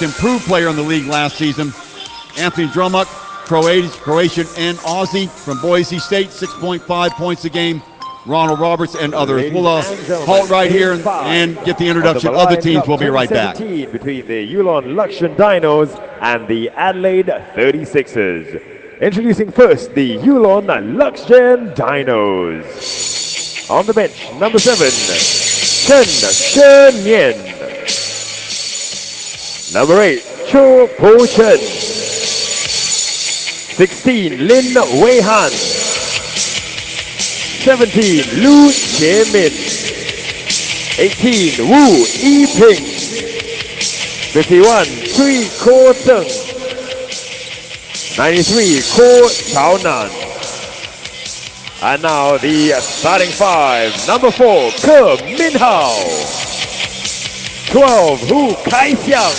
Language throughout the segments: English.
improved player in the league last season. Anthony Drummock, Croatian and Aussie from Boise State, 6.5 points a game. Ronald Roberts and others. We'll halt right here and get the introduction of the teams. We'll be right back. Between the Yulon Luxgen Dinos and the Adelaide 36ers. Introducing first the Yulon Luxgen Dinos. On the bench, number 7, Chen Yen. Number 8, Cho Po Chen. 16, Lin Wei Han. 17, Lu Jie Min. 18, Wu Yi Ping. 51, Cui Ko Zheng. 93, Ko Chao Nan. And now the starting 5. Number 4, Ke Min-Hao. 12, Hu Kai-Hsiang.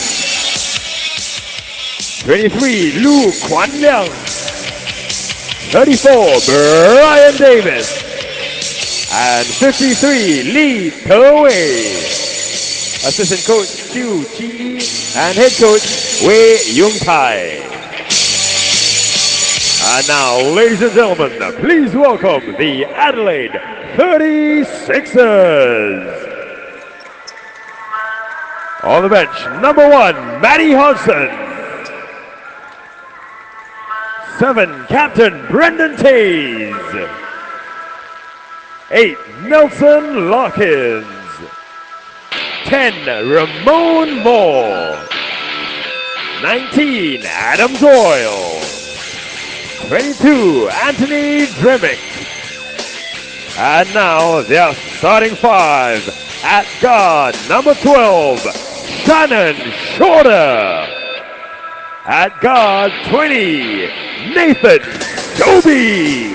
23, Lu Kuan-Liang. 34, Bryan Davis. And 53, Lee Te-Wei. Assistant coach Qiu Qi and head coach Wei Yong-tai. And now, ladies and gentlemen, please welcome the Adelaide 36ers. On the bench, number 1, Matty Hodgson. 7, Captain Brendan Tays. 8, Nelson Larkins. 10, Ramon Moore. 19, Adam Doyle. 22, Anthony Dremick. And now their starting 5. At guard, number 12, Shannon Shorter. At guard, 20, Nathan Sobey.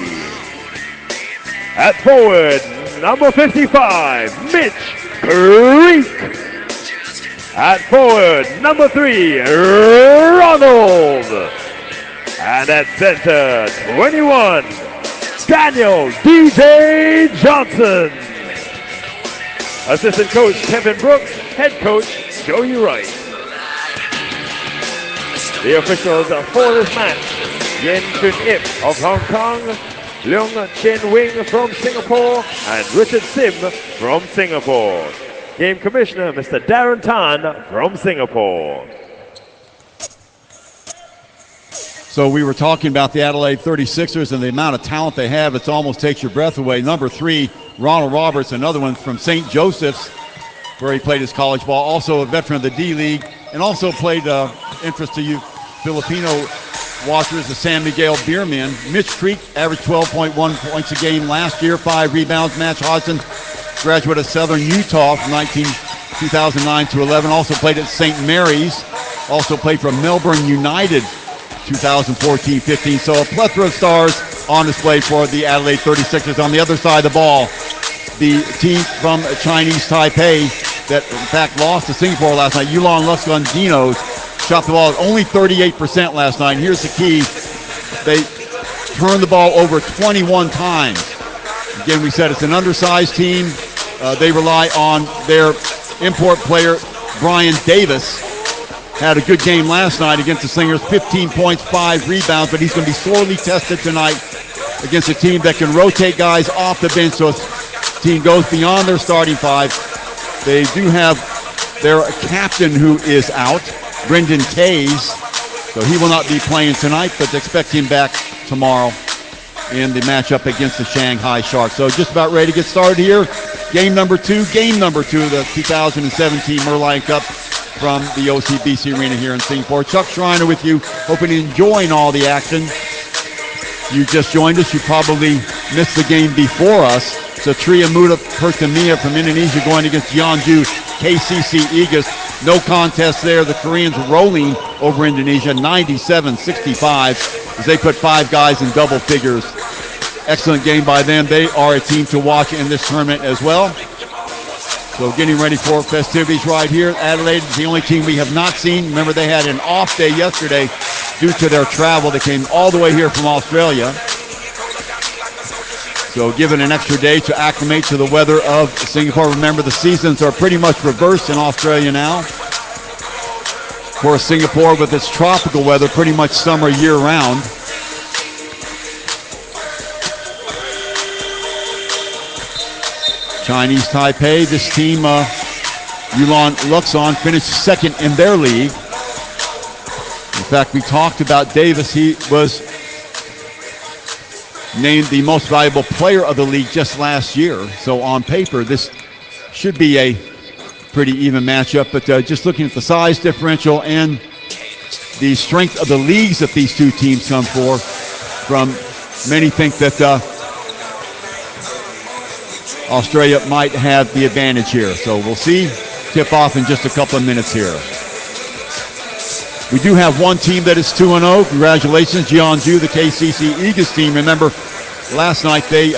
At forward, number 55, Mitch Creek. At forward, number 3, Ronald. And at center, 21, Daniel DJ Johnson. Assistant coach Kevin Brooks, head coach Joey Wright. The officials for this match, Yen Chun Ip of Hong Kong, Leung Chen Wing from Singapore, and Richard Sim from Singapore. Game commissioner, Mr. Darren Tan from Singapore. So we were talking about the Adelaide 36ers and the amount of talent they have. It almost takes your breath away. Number 3, Ronald Roberts, another one from St. Joseph's, where he played his college ball. Also a veteran of the D-League, and also played interest to you Filipino watchers, the San Miguel Beermen. Mitch Creek averaged 12.1 points a game last year, 5 rebounds. Matt Hodgson, graduate of Southern Utah from 2009 to 11. Also played at St. Mary's. Also played for Melbourne United 2014-15. So a plethora of stars on display for the Adelaide 36ers. On the other side of the ball, the team from Chinese Taipei that in fact lost to Singapore last night, Yulon Luxgen Dinos, shot the ball at only 38% last night. And here's the key. They turned the ball over 21 times. Again, we said it's an undersized team. They rely on their import player, Bryan Davis. Had a good game last night against the Slingers, 15 points, 5 rebounds, but he's going to be sorely tested tonight against a team that can rotate guys off the bench, so the team goes beyond their starting 5. They do have their captain who is out, Brendan Tays, so he will not be playing tonight, but expect him back tomorrow in the matchup against the Shanghai Sharks. So just about ready to get started here. Game number 2 of the 2017 Merlion Cup from the OCBC Arena here in Singapore. Chuck Schreiner with you, hoping you're enjoying all the action. You just joined us. You probably missed the game before us. Satria Muda Pertamia from Indonesia going against Yeonju KCC Aegis. No contest there. The Koreans rolling over Indonesia, 97-65, as they put 5 guys in double figures. Excellent game by them. They are a team to watch in this tournament as well. So getting ready for festivities right here. Adelaide is the only team we have not seen. Remember, they had an off day yesterday due to their travel. They came all the way here from Australia. So given an extra day to acclimate to the weather of Singapore. Remember, the seasons are pretty much reversed in Australia now. course, Singapore with its tropical weather, pretty much summer year-round. Chinese Taipei, this team, Yulon Luxgen, finished second in their league. In fact, we talked about Davis. He was named the most valuable player of the league just last year. So on paper, this should be a pretty even matchup. But just looking at the size differential and the strength of the leagues that these two teams come from, many think that Australia might have the advantage here. So we'll see. Tip off in just a couple of minutes here. We do have one team that is 2-0. Congratulations, Jeonju, the KCC Eagles team. Remember, last night they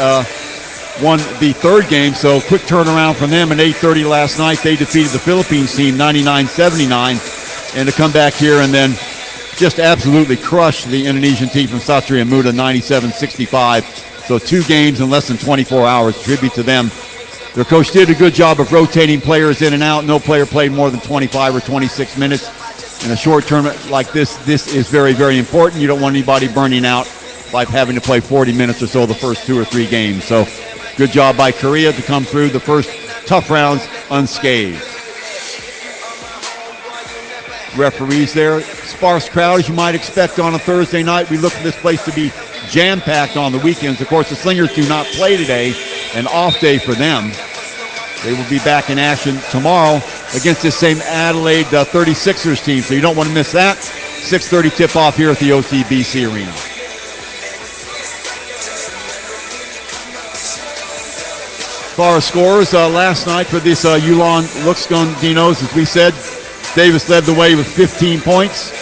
won the third game, so quick turnaround from them. At 8:30 last night, they defeated the Philippines team 99-79. And to come back here and then just absolutely crush the Indonesian team from Satria Muda 97-65. So 2 games in less than 24 hours. Tribute to them. Their coach did a good job of rotating players in and out. No player played more than 25 or 26 minutes. In a short tournament like this is very, very important. You don't want anybody burning out by having to play 40 minutes or so the first 2 or 3 games. So good job by Korea to come through the first tough rounds unscathed. Referees there. Sparse crowd, as you might expect on a Thursday night. We look for this place to be jam-packed on the weekends. Of course, the Slingers do not play today, an off day for them. They will be back in action tomorrow against this same Adelaide 36ers team, so you don't want to miss that. 6:30 tip-off here at the OCBC Arena. As far as scores, last night for this Yulon Luxgen Dinos, as we said, Davis led the way with 15 points.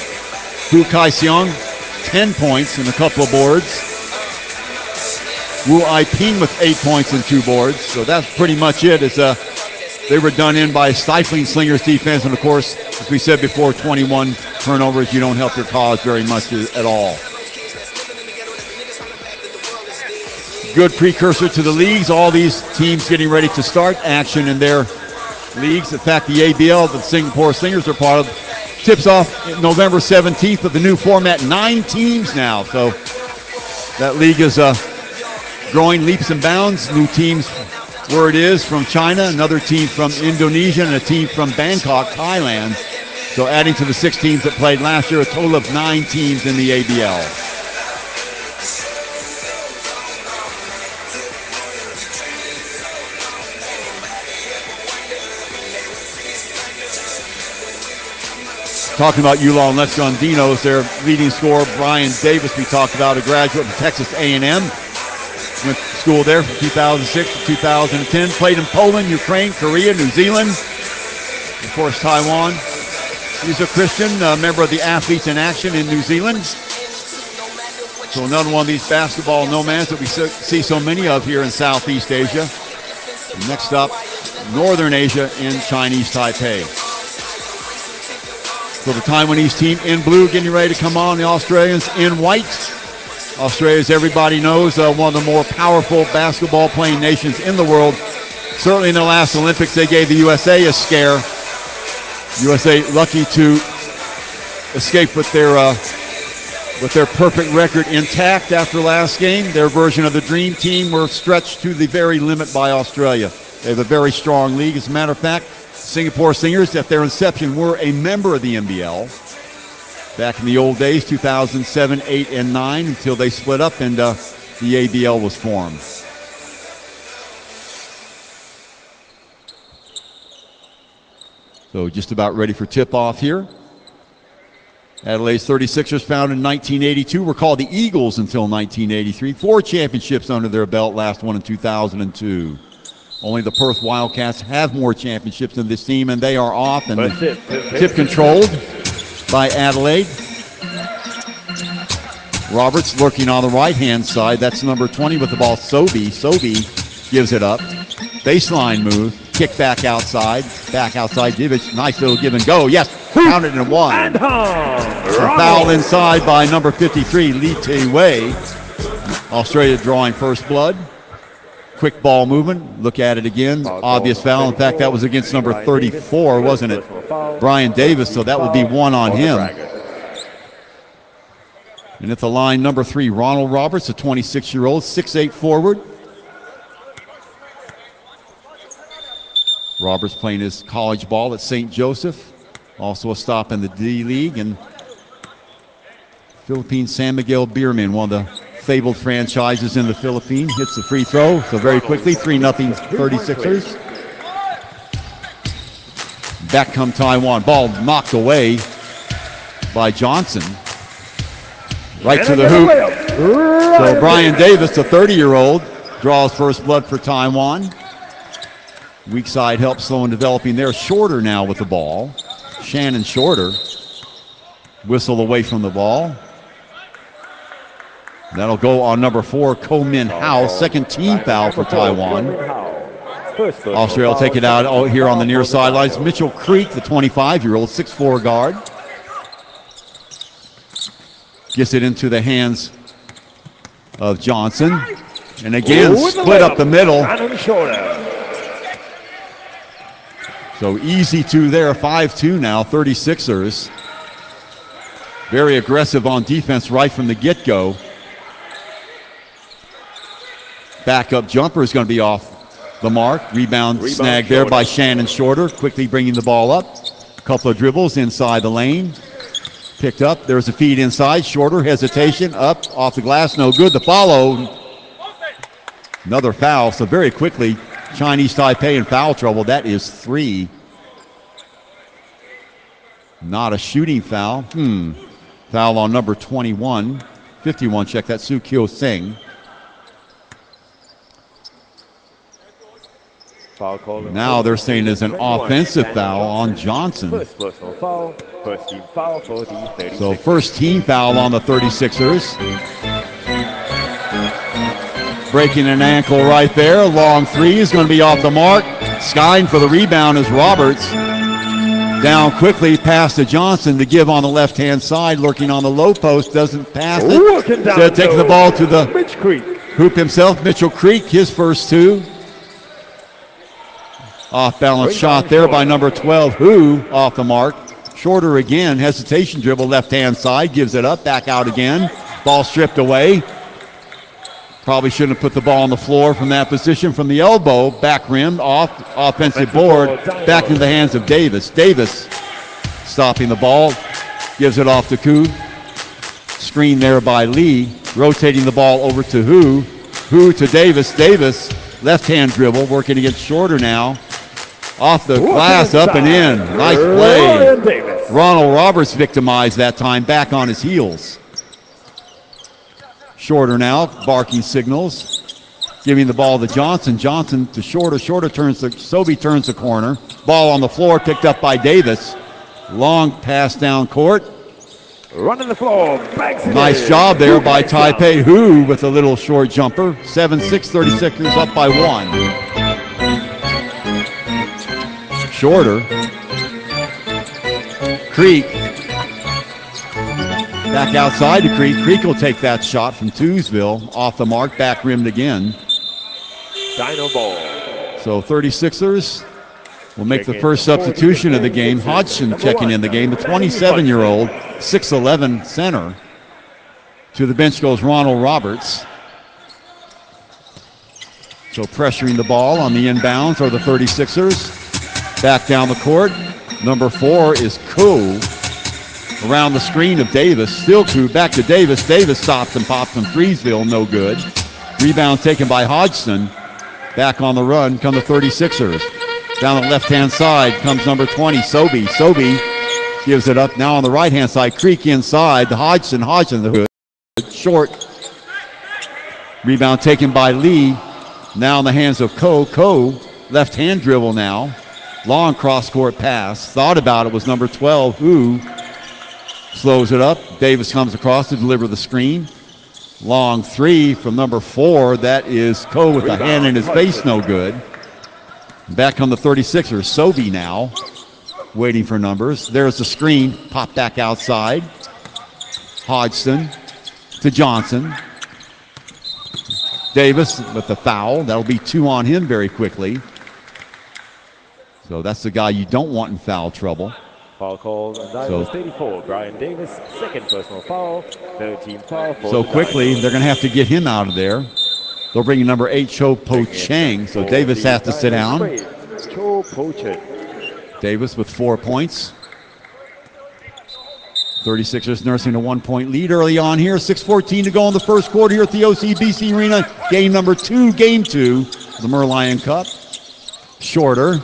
Kai-Hsiang, 10 points and a couple of boards. Wu Ai-Ping with 8 points and 2 boards. So that's pretty much it. As they were done in by stifling Slingers defense. And, of course, as we said before, 21 turnovers. You don't help your cause very much at all. Good precursor to the leagues. All these teams getting ready to start action in their leagues. In fact, the ABL, the Singapore Slingers are part of, tips off November 17th with the new format. 9 teams now. So that league is growing leaps and bounds. New teams where it is from China, another team from Indonesia, and a team from Bangkok, Thailand. So adding to the 6 teams that played last year, a total of 9 teams in the ABL. Talking about Yulon Luxgen Dinos, their leading scorer, Bryan Davis, we talked about, a graduate from Texas A&M. Went to school there from 2006 to 2010. Played in Poland, Ukraine, Korea, New Zealand, of course, Taiwan. He's a Christian, a member of the Athletes in Action in New Zealand. So another one of these basketball nomads that we see so many of here in Southeast Asia. Next up, Northern Asia in Chinese Taipei. So the Taiwanese team in blue getting ready to come on. The Australians in white. Australia, as everybody knows, one of the more powerful basketball playing nations in the world. Certainly in the last Olympics, they gave the USA a scare. USA lucky to escape with their perfect record intact after last game. Their version of the Dream Team were stretched to the very limit by Australia. They have a very strong league. As a matter of fact, Singapore Slingers, at their inception, were a member of the NBL. Back in the old days, 2007, 8, and 9, until they split up and the ABL was formed. So just about ready for tip-off here. Adelaide's 36ers, founded in 1982, were called the Eagles until 1983. 4 championships under their belt, last one in 2002. Only the Perth Wildcats have more championships than this team, and they are off. And tip controlled by Adelaide. Roberts lurking on the right-hand side. That's number 20 with the ball, Sobey. Sobey gives it up. Baseline move. Kick back outside. Back outside. Divic. Nice little give and go. Yes. Counted in 1. And foul inside by number 53, Te-Wei Lee. Australia drawing first blood. quick ball movement. Look at it again. Obvious foul. In fact, that was against number 34, wasn't it? Bryan Davis, so that would be one on him. And at the line, number 3, Ronald Roberts, a 26-year-old, 6'8" forward. Roberts playing his college ball at St. Joseph. Also a stop in the D-League. And Philippine San Miguel Beermen, one of the fabled franchises in the Philippines, hits the free throw. So very quickly, 3-0 36ers. Back come Taiwan. Ball knocked away by Johnson. Right to the hoop. So Bryan Davis, a 30-year-old, draws first blood for Taiwan. Weak side help slow and developing there. Shorter now with the ball. Shannon Shorter. Whistle away from the ball. That'll go on number 4, Min-Hao. Second team foul for Taiwan. Australia will take it out here on the near sidelines. Mitchell Creek, the 25-year-old, 6'4" guard. Gets it into the hands of Johnson. And again, split up the middle. So easy two there, 5-2 now, 36ers. Very aggressive on defense right from the get-go. Backup jumper is going to be off the mark. Rebound snagged there by Shannon Shorter, quickly bringing the ball up. A couple of dribbles inside the lane. Picked up, there's a feed inside. Shorter, hesitation, up, off the glass, no good. The follow, another foul. So very quickly, Chinese Taipei in foul trouble. That is 3. Not a shooting foul. Foul on number 21. 51, check that, Soo Kyo Sing. Now they're saying there's an offensive foul on Johnson. So first team foul on the 36ers. Breaking an ankle right there. Long three is going to be off the mark. Skying for the rebound is Roberts. Down quickly, pass to Johnson to give on the left-hand side. Lurking on the low post, doesn't pass it. Instead taking the ball to the hoop himself. Mitchell Creek, his first 2. Off-balance shot there by number 12, Hu, off the mark. Shorter again, hesitation dribble left-hand side, gives it up, back out again. Ball stripped away. Probably shouldn't have put the ball on the floor from that position. From the elbow, back rim, off, offensive board, back into the hands of Davis. Davis stopping the ball, gives it off to Ku. Screen there by Lee, rotating the ball over to Hu. Hu to Davis. Davis, left-hand dribble, working against Shorter now. Off the glass, up and in. Nice play. Ronald Roberts victimized that time, back on his heels. Shorter now, barking signals. Giving the ball to Johnson. Johnson to Shorter. Shorter turns to Sobey, turns the corner. Ball on the floor, picked up by Davis. Long pass down court. Running the floor. Nice job there by Taipei. Hu with a little short jumper. 7-6, 36ers up by 1. Shorter. Creek. Back outside to Creek. Creek will take that shot from Twosville. Off the mark, back rimmed again. Dino ball. So 36ers will make the first substitution of the game. Hodgson checking in the game. The 27-year-old, 6'11" center. To the bench goes Ronald Roberts. So pressuring the ball on the inbounds are the 36ers. Back down the court. Number 4 is Ko. Around the screen of Davis. Still Ku. Back to Davis. Davis stops and pops from Freesville. No good. Rebound taken by Hodgson. Back on the run come the 36ers. Down the left-hand side comes number 20, Sobey. Sobey gives it up. Now on the right-hand side, Creek inside. The Hodgson the hood. Short. Rebound taken by Lee. Now in the hands of Ko. Ko, left-hand dribble now. Long cross-court pass. Thought about it was number 12, Hu. Slows it up. Davis comes across to deliver the screen. Long three from number 4. That is Ko with the hand in his face, no good. Back on the 36ers. Sobey now waiting for numbers. There's the screen. Pop back outside. Hodgson to Johnson. Davis with the foul. That'll be 2 on him very quickly. So that's the guy you don't want in foul trouble. Foul called on Dinos 34. Bryan Davis, second personal foul. 13 foul. So quickly, they're going to have to get him out of there. They'll bring in number 8, Cho Po Chang. So Davis has to sit down. Cho Po Chang. Davis with 4 points. 36ers nursing a 1-point lead early on here. 6:14 to go in the first quarter here at the OCBC Arena. Game number 2, game 2, the Merlion Cup. Shorter.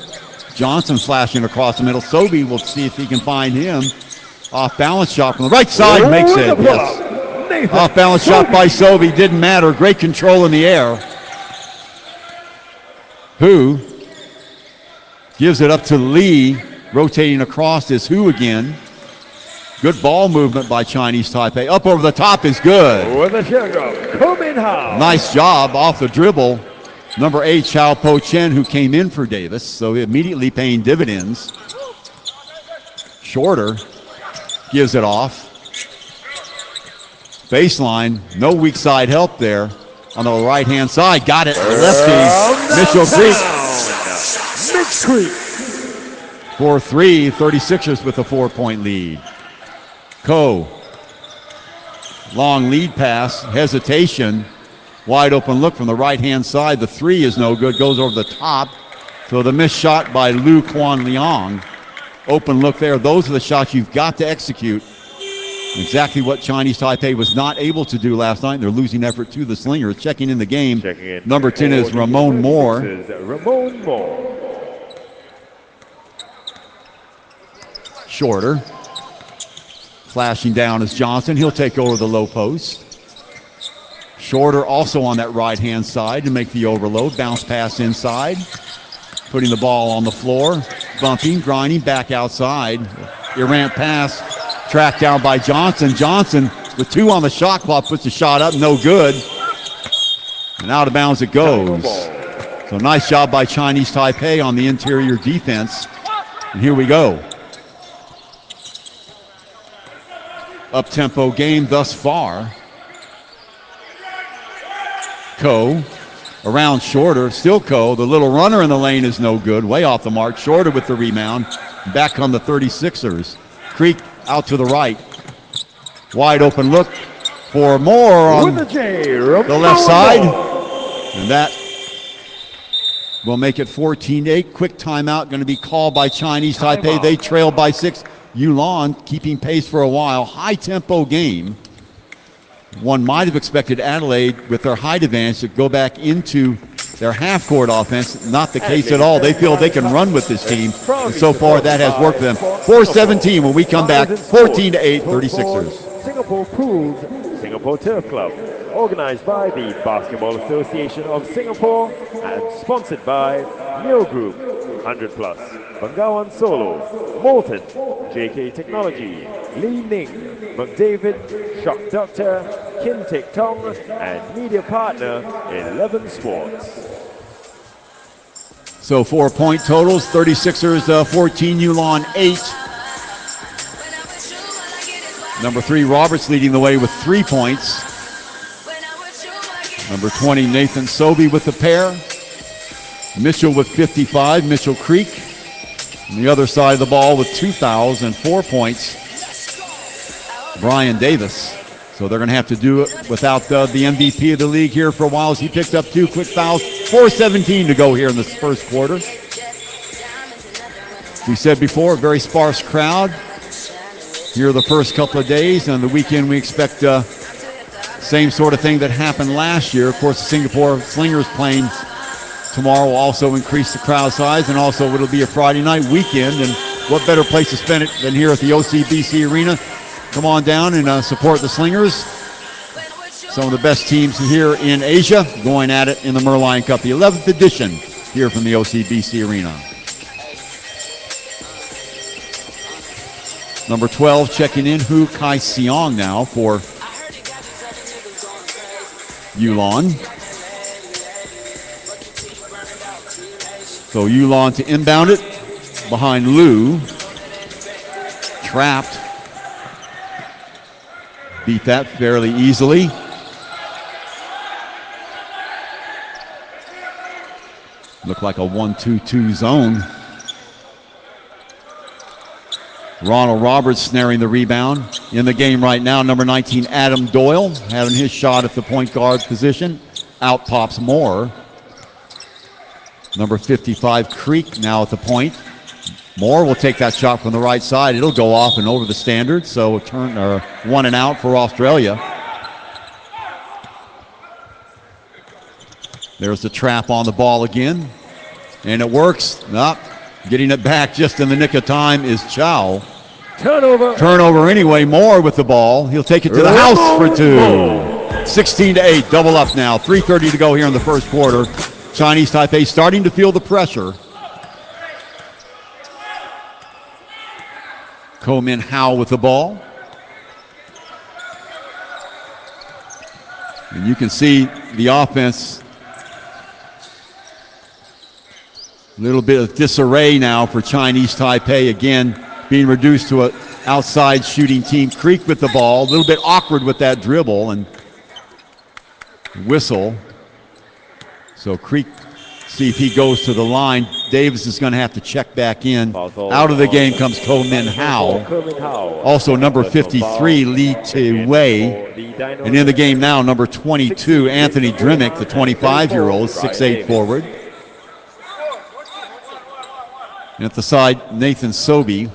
Johnson flashing across the middle. Sobey will see if he can find him. Off-balance shot from the right side. Makes it. Yes. Off-balance shot by Sobey. Didn't matter. Great control in the air. Hu gives it up to Lee. Rotating across is Hu again. Good ball movement by Chinese Taipei. Up over the top is good. With a Ko Min-Hao. Nice job off the dribble. Number 8, Chao Po Chen, who came in for Davis, so immediately paying dividends. Shorter gives it off. Baseline, no weak side help there. On the right-hand side, got it. Lefty, Mitchell Creek. 4-3, 36ers with a 4-point lead. Ko, long lead pass, hesitation, wide open look from the right-hand side. The 3 is no good, goes over the top. So the missed shot by Lu Kuan-Liang. Open look there. Those are the shots you've got to execute. Exactly what Chinese Taipei was not able to do last night. They're losing effort to the Slingers. Checking in the game. Number 10 is Ramon Moore. Shorter. Flashing down is Johnson. He'll take over the low post. Shorter also on that right-hand side to make the overload. Bounce pass inside. Putting the ball on the floor. Bumping, grinding, back outside. Errant pass. Tracked down by Johnson. Johnson with 2 on the shot clock puts the shot up. No good. And out of bounds it goes. So nice job by Chinese Taipei on the interior defense. And here we go. Up-tempo game thus far. Ko around Shorter, still Ko. The little runner in the lane is no good, way off the mark. Shorter with the rebound. Back on the 36ers. Creek out to the right. Wide open look for Moore on the left side. And that will make it 14-8. Quick timeout going to be called by Chinese Taipei. They trail by 6. Yulon keeping pace for a while. High-tempo game. One might have expected Adelaide, with their height advantage, to go back into their half-court offense. Not the case at all. They feel they can run with this team. And so far, that has worked for them. 4:17 when we come back. 14-8, 36ers. Singapore Pools, Singapore Turf Club. Organized by the Basketball Association of Singapore and sponsored by Neo Group, 100 Plus, Bengawan Solo, Molten, JK Technology, Lee Ning, McDavid, Shock Doctor, Kim Tek Tong, and media partner 11 Sports. So 4-point totals, 36ers 14, Yulon 8. Number 3, Roberts leading the way with 3 points. Number 20, Nathan Sobey with the pair. Mitchell with 55, Mitchell Creek. On the other side of the ball with 2 fouls and 4 points, Bryan Davis. So they're going to have to do it without the MVP of the league here for a while, as he picked up 2 quick fouls. 4:17 to go here in this first quarter. We said before, a very sparse crowd here the first couple of days. And the weekend we expect same sort of thing that happened last year. Of course, the Singapore Slingers playing tomorrow will also increase the crowd size, and also it'll be a Friday night weekend. And what better place to spend it than here at the OCBC Arena? Come on down and support the Slingers. Some of the best teams here in Asia going at it in the Merlion Cup, the 11th edition here from the OCBC Arena. Number 12 checking in, Hu Kai-Hsiang now for Yulon. So Yulon to inbound it behind Lu. Trapped. Beat that fairly easily. Looked like a 1-2-2 zone. Ronald Roberts snaring the rebound. In the game right now, number 19, Adam Doyle, having his shot at the point guard position. Out pops Moore. Number 55, Creek, now at the point. Moore will take that shot from the right side. It'll go off and over the standard, so a turn or 1 and out for Australia. There's the trap on the ball again, and it works. Nope. Getting it back just in the nick of time is Chow. Turnover anyway. Moore with the ball. He'll take it to the house for 2. 16-8, double up now. 3:30 to go here in the first quarter. Chinese Taipei starting to feel the pressure. Min-Hao with the ball. And you can see the offense. A little bit of disarray now for Chinese Taipei. Again, being reduced to an outside shooting team. Creek with the ball. A little bit awkward with that dribble and whistle. So Creek, see if he goes to the line. Davis is going to have to check back in. Out of the game comes Min-Hao. Also number 53, Lee Te-Wei. And in the game now, number 22, Anthony Drimmick, the 25-year-old, 6'8" forward. And at the side, Nathan Sobey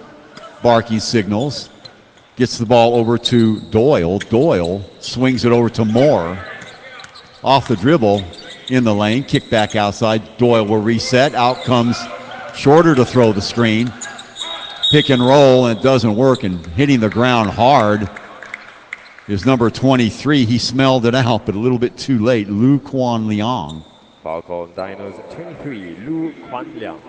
barking signals. Gets the ball over to Doyle. Doyle swings it over to Moore. Off the dribble in the lane. Kick back outside. Doyle will reset. Out comes Shorter to throw the screen. Pick and roll, and it doesn't work. And hitting the ground hard is number 23. He smelled it out, but a little bit too late. Kuan-Liang. Foul call Dinos 23, Kuan-Liang.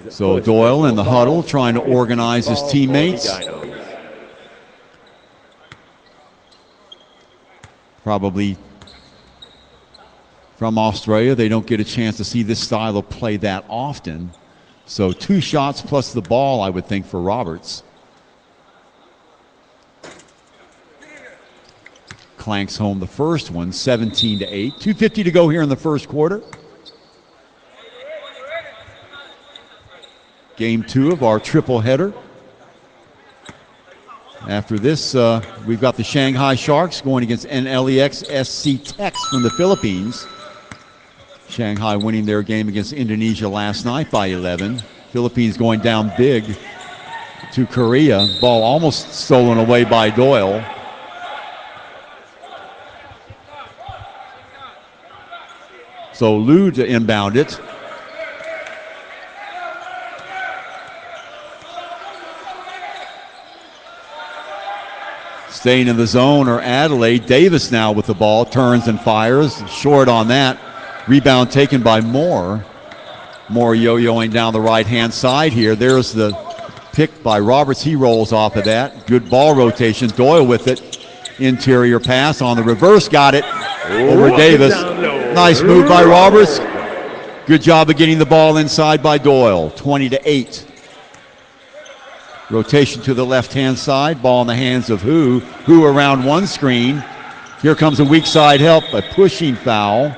So Doyle in the huddle trying to organize his teammates. Probably from Australia. They don't get a chance to see this style of play that often. So 2 shots plus the ball, I would think, for Roberts. Clanks home the first one, 17-8. 2:50 to go here in the first quarter. Game 2 of our triple header. After this, we've got the Shanghai Sharks going against NLEX SC Tex from the Philippines. Shanghai winning their game against Indonesia last night by 11. Philippines going down big to Korea. Ball almost stolen away by Doyle. So Lu to inbound it. Staying in the zone or Adelaide. Davis now with the ball, turns and fires. Short on that. Rebound taken by Moore. Moore yo-yoing down the right-hand side here. There's the pick by Roberts. He rolls off of that. Good ball rotation. Doyle with it. Interior pass on the reverse. Got it over Davis. Nice move by Roberts. Good job of getting the ball inside by Doyle. 20-8. Rotation to the left-hand side. Ball in the hands of Hu. Hu around one screen. Here comes a weak side help. A pushing foul.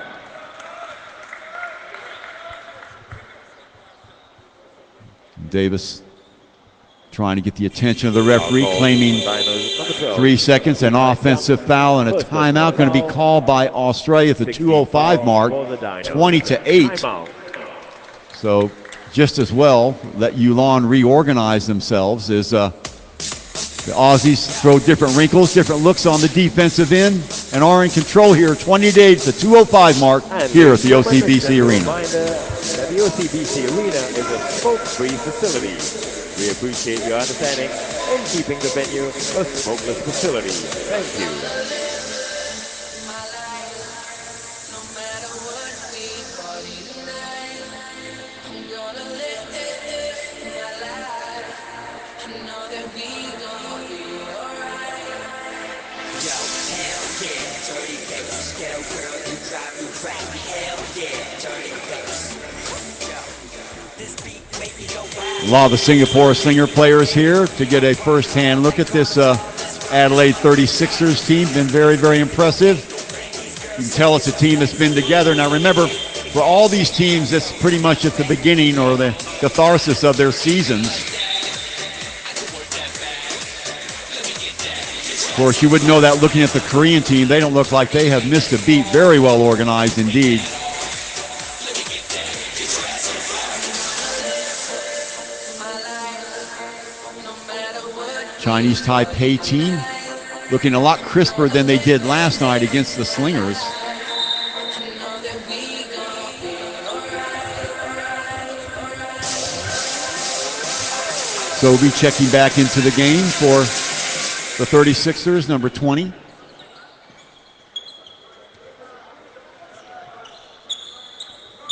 Davis trying to get the attention of the referee, claiming 3 seconds, an offensive foul, and a timeout going to be called by Australia at the 2:05 mark, 20-8. So just as well let Yulon reorganize themselves as the Aussies throw different wrinkles, different looks on the defensive end, and are in control here. 20-8, the 2:05 mark here at the OCBC Arena. The OCBC Arena is a smoke-free facility. We appreciate your understanding in keeping the venue a smokeless facility. Thank you. A lot of the Singapore Slinger players here to get a first-hand look at this Adelaide 36ers team. Been very, very impressive. You can tell it's a team that's been together. Now remember, For all these teams, it's pretty much at the beginning or the catharsis of their seasons. Of course, you wouldn't know that looking at the Korean team. They don't look like they have missed a beat. Very well organized indeed. Chinese Taipei team looking a lot crisper than they did last night against the Slingers. Sobey checking back into the game for the 36ers, number 20.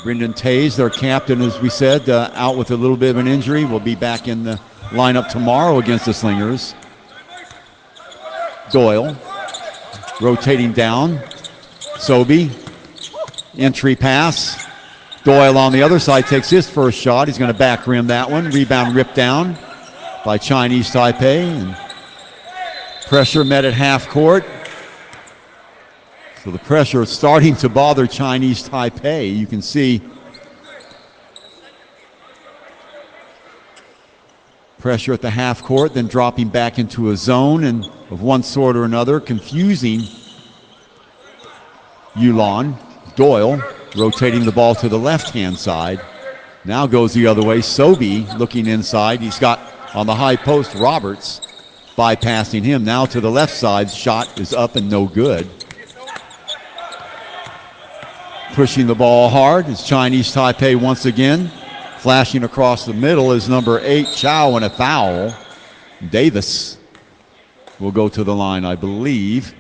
Brendan Tays, their captain, as we said, out with a little bit of an injury. Will be back in the lineup tomorrow against the Slingers. Doyle rotating down. Sobey, entry pass. Doyle on the other side takes his first shot. He's going to back rim that one. Rebound ripped down by Chinese Taipei. And pressure met at half court. So the pressure is starting to bother Chinese Taipei. You can see pressure at the half court, then dropping back into a zone and of one sort or another, confusing Yulon. Doyle rotating the ball to the left-hand side. Now goes the other way. Sobey looking inside. He's got on the high post Roberts bypassing him. Now to the left side. Shot is up and no good. Pushing the ball hard is Chinese Taipei once again. Flashing across the middle is number 8, Chow, and a foul. Davis will go to the line, I believe.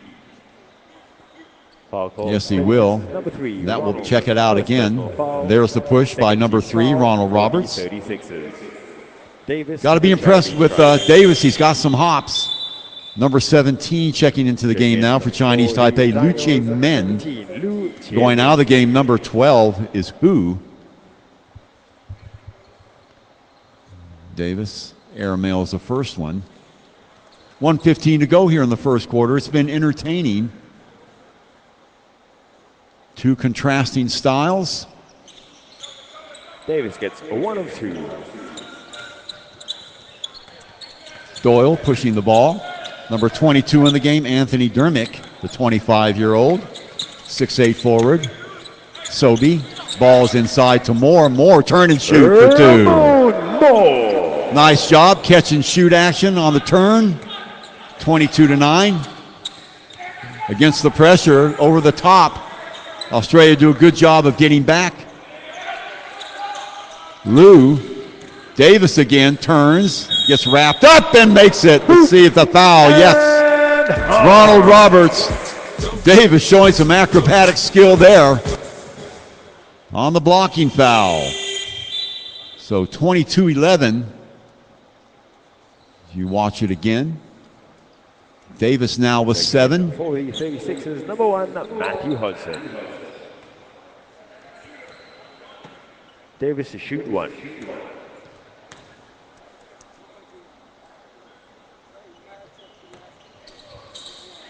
Yes, he will. That will check it out again. There's the push by number 3, Ronald Roberts. Got to be impressed with Davis. He's got some hops. Number 17 checking into the game now for Chinese Taipei, Lu Chie-men. Going out of the game, number 12 is Hu. Davis airmails the first one. 1:15 to go here in the first quarter. It's been entertaining. Two contrasting styles. Davis gets a 1 of 2. Doyle pushing the ball. Number 22 in the game, Anthony Dermick, the 25-year-old. 6'8" forward. Sobey, ball's inside to Moore. Moore, turn and shoot for 2. Nice job, catch and shoot action on the turn. 22-9. Against the pressure, over the top. Australia do a good job of getting back. Lu, Davis again, turns, gets wrapped up and makes it. Let's see if the foul, yes. Ronald Roberts. Davis showing some acrobatic skill there on the blocking foul. So 22-11. You watch it again. Davis now with 7. For the 36ers, number 1, Matthew Hudson. Davis to shoot 1.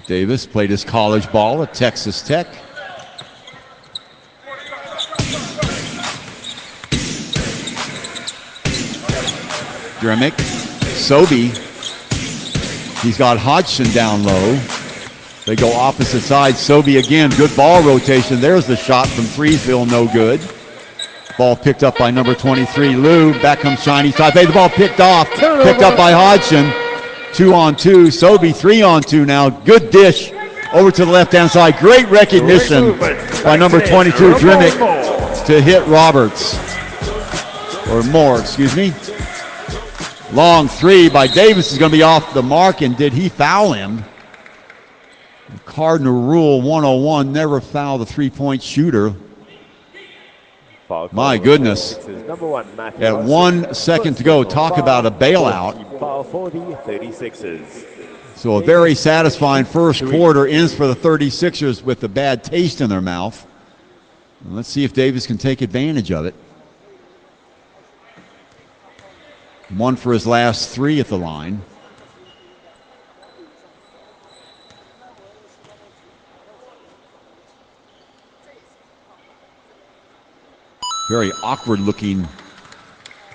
Davis played his college ball at Texas Tech. Dermick, Sobey. He's got Hodgson down low. They go opposite side. Sobey again, good ball rotation. There's the shot from Freesville, no good. Ball picked up by number 23, Lu. Back comes Chinese Taipei. The ball picked off, picked up by Hodgson. 2-on-2. Sobey 3-on-2 now. Good dish over to the left-hand side. Great recognition by number 22, Dermick, to hit Roberts. Or Moore, excuse me. Long 3 by Davis is going to be off the mark, and did he foul him? Cardinal Rule 101, never foul the three-point shooter. My goodness. At 1 second to go, talk about a bailout. So a very satisfying first quarter ends for the 36ers with a bad taste in their mouth. And let's see if Davis can take advantage of it. 1 for his last 3 at the line. Very awkward looking,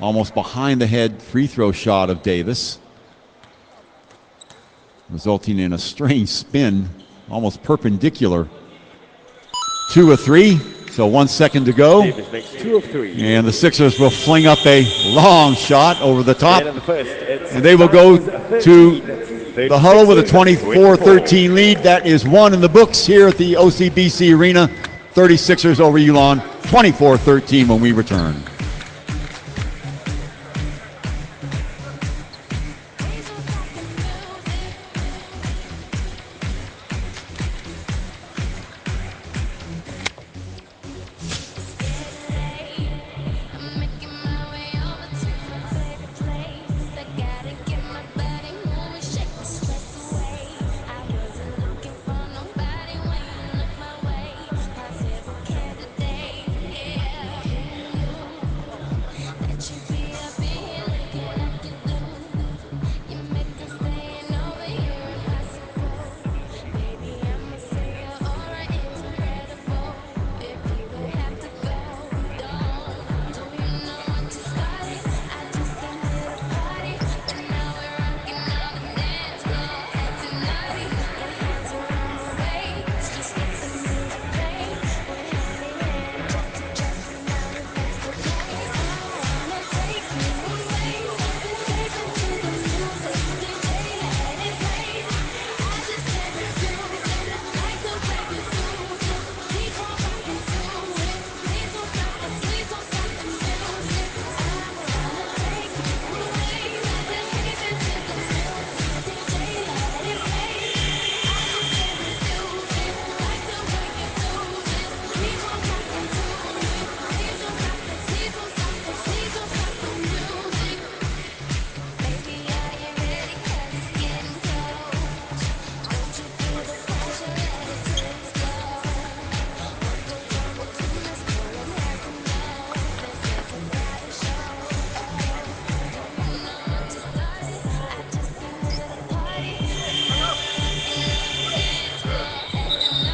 almost behind the head free throw shot of Davis, resulting in a strange spin, almost perpendicular. 2 of 3, so 1 second to go. Davis makes 2 of 3. And the Sixers will fling up a long shot over the top. And they will go to the huddle with a 24-13 lead. That is one in the books here at the OCBC Arena. 36ers over Yulon, 24-13 when we return.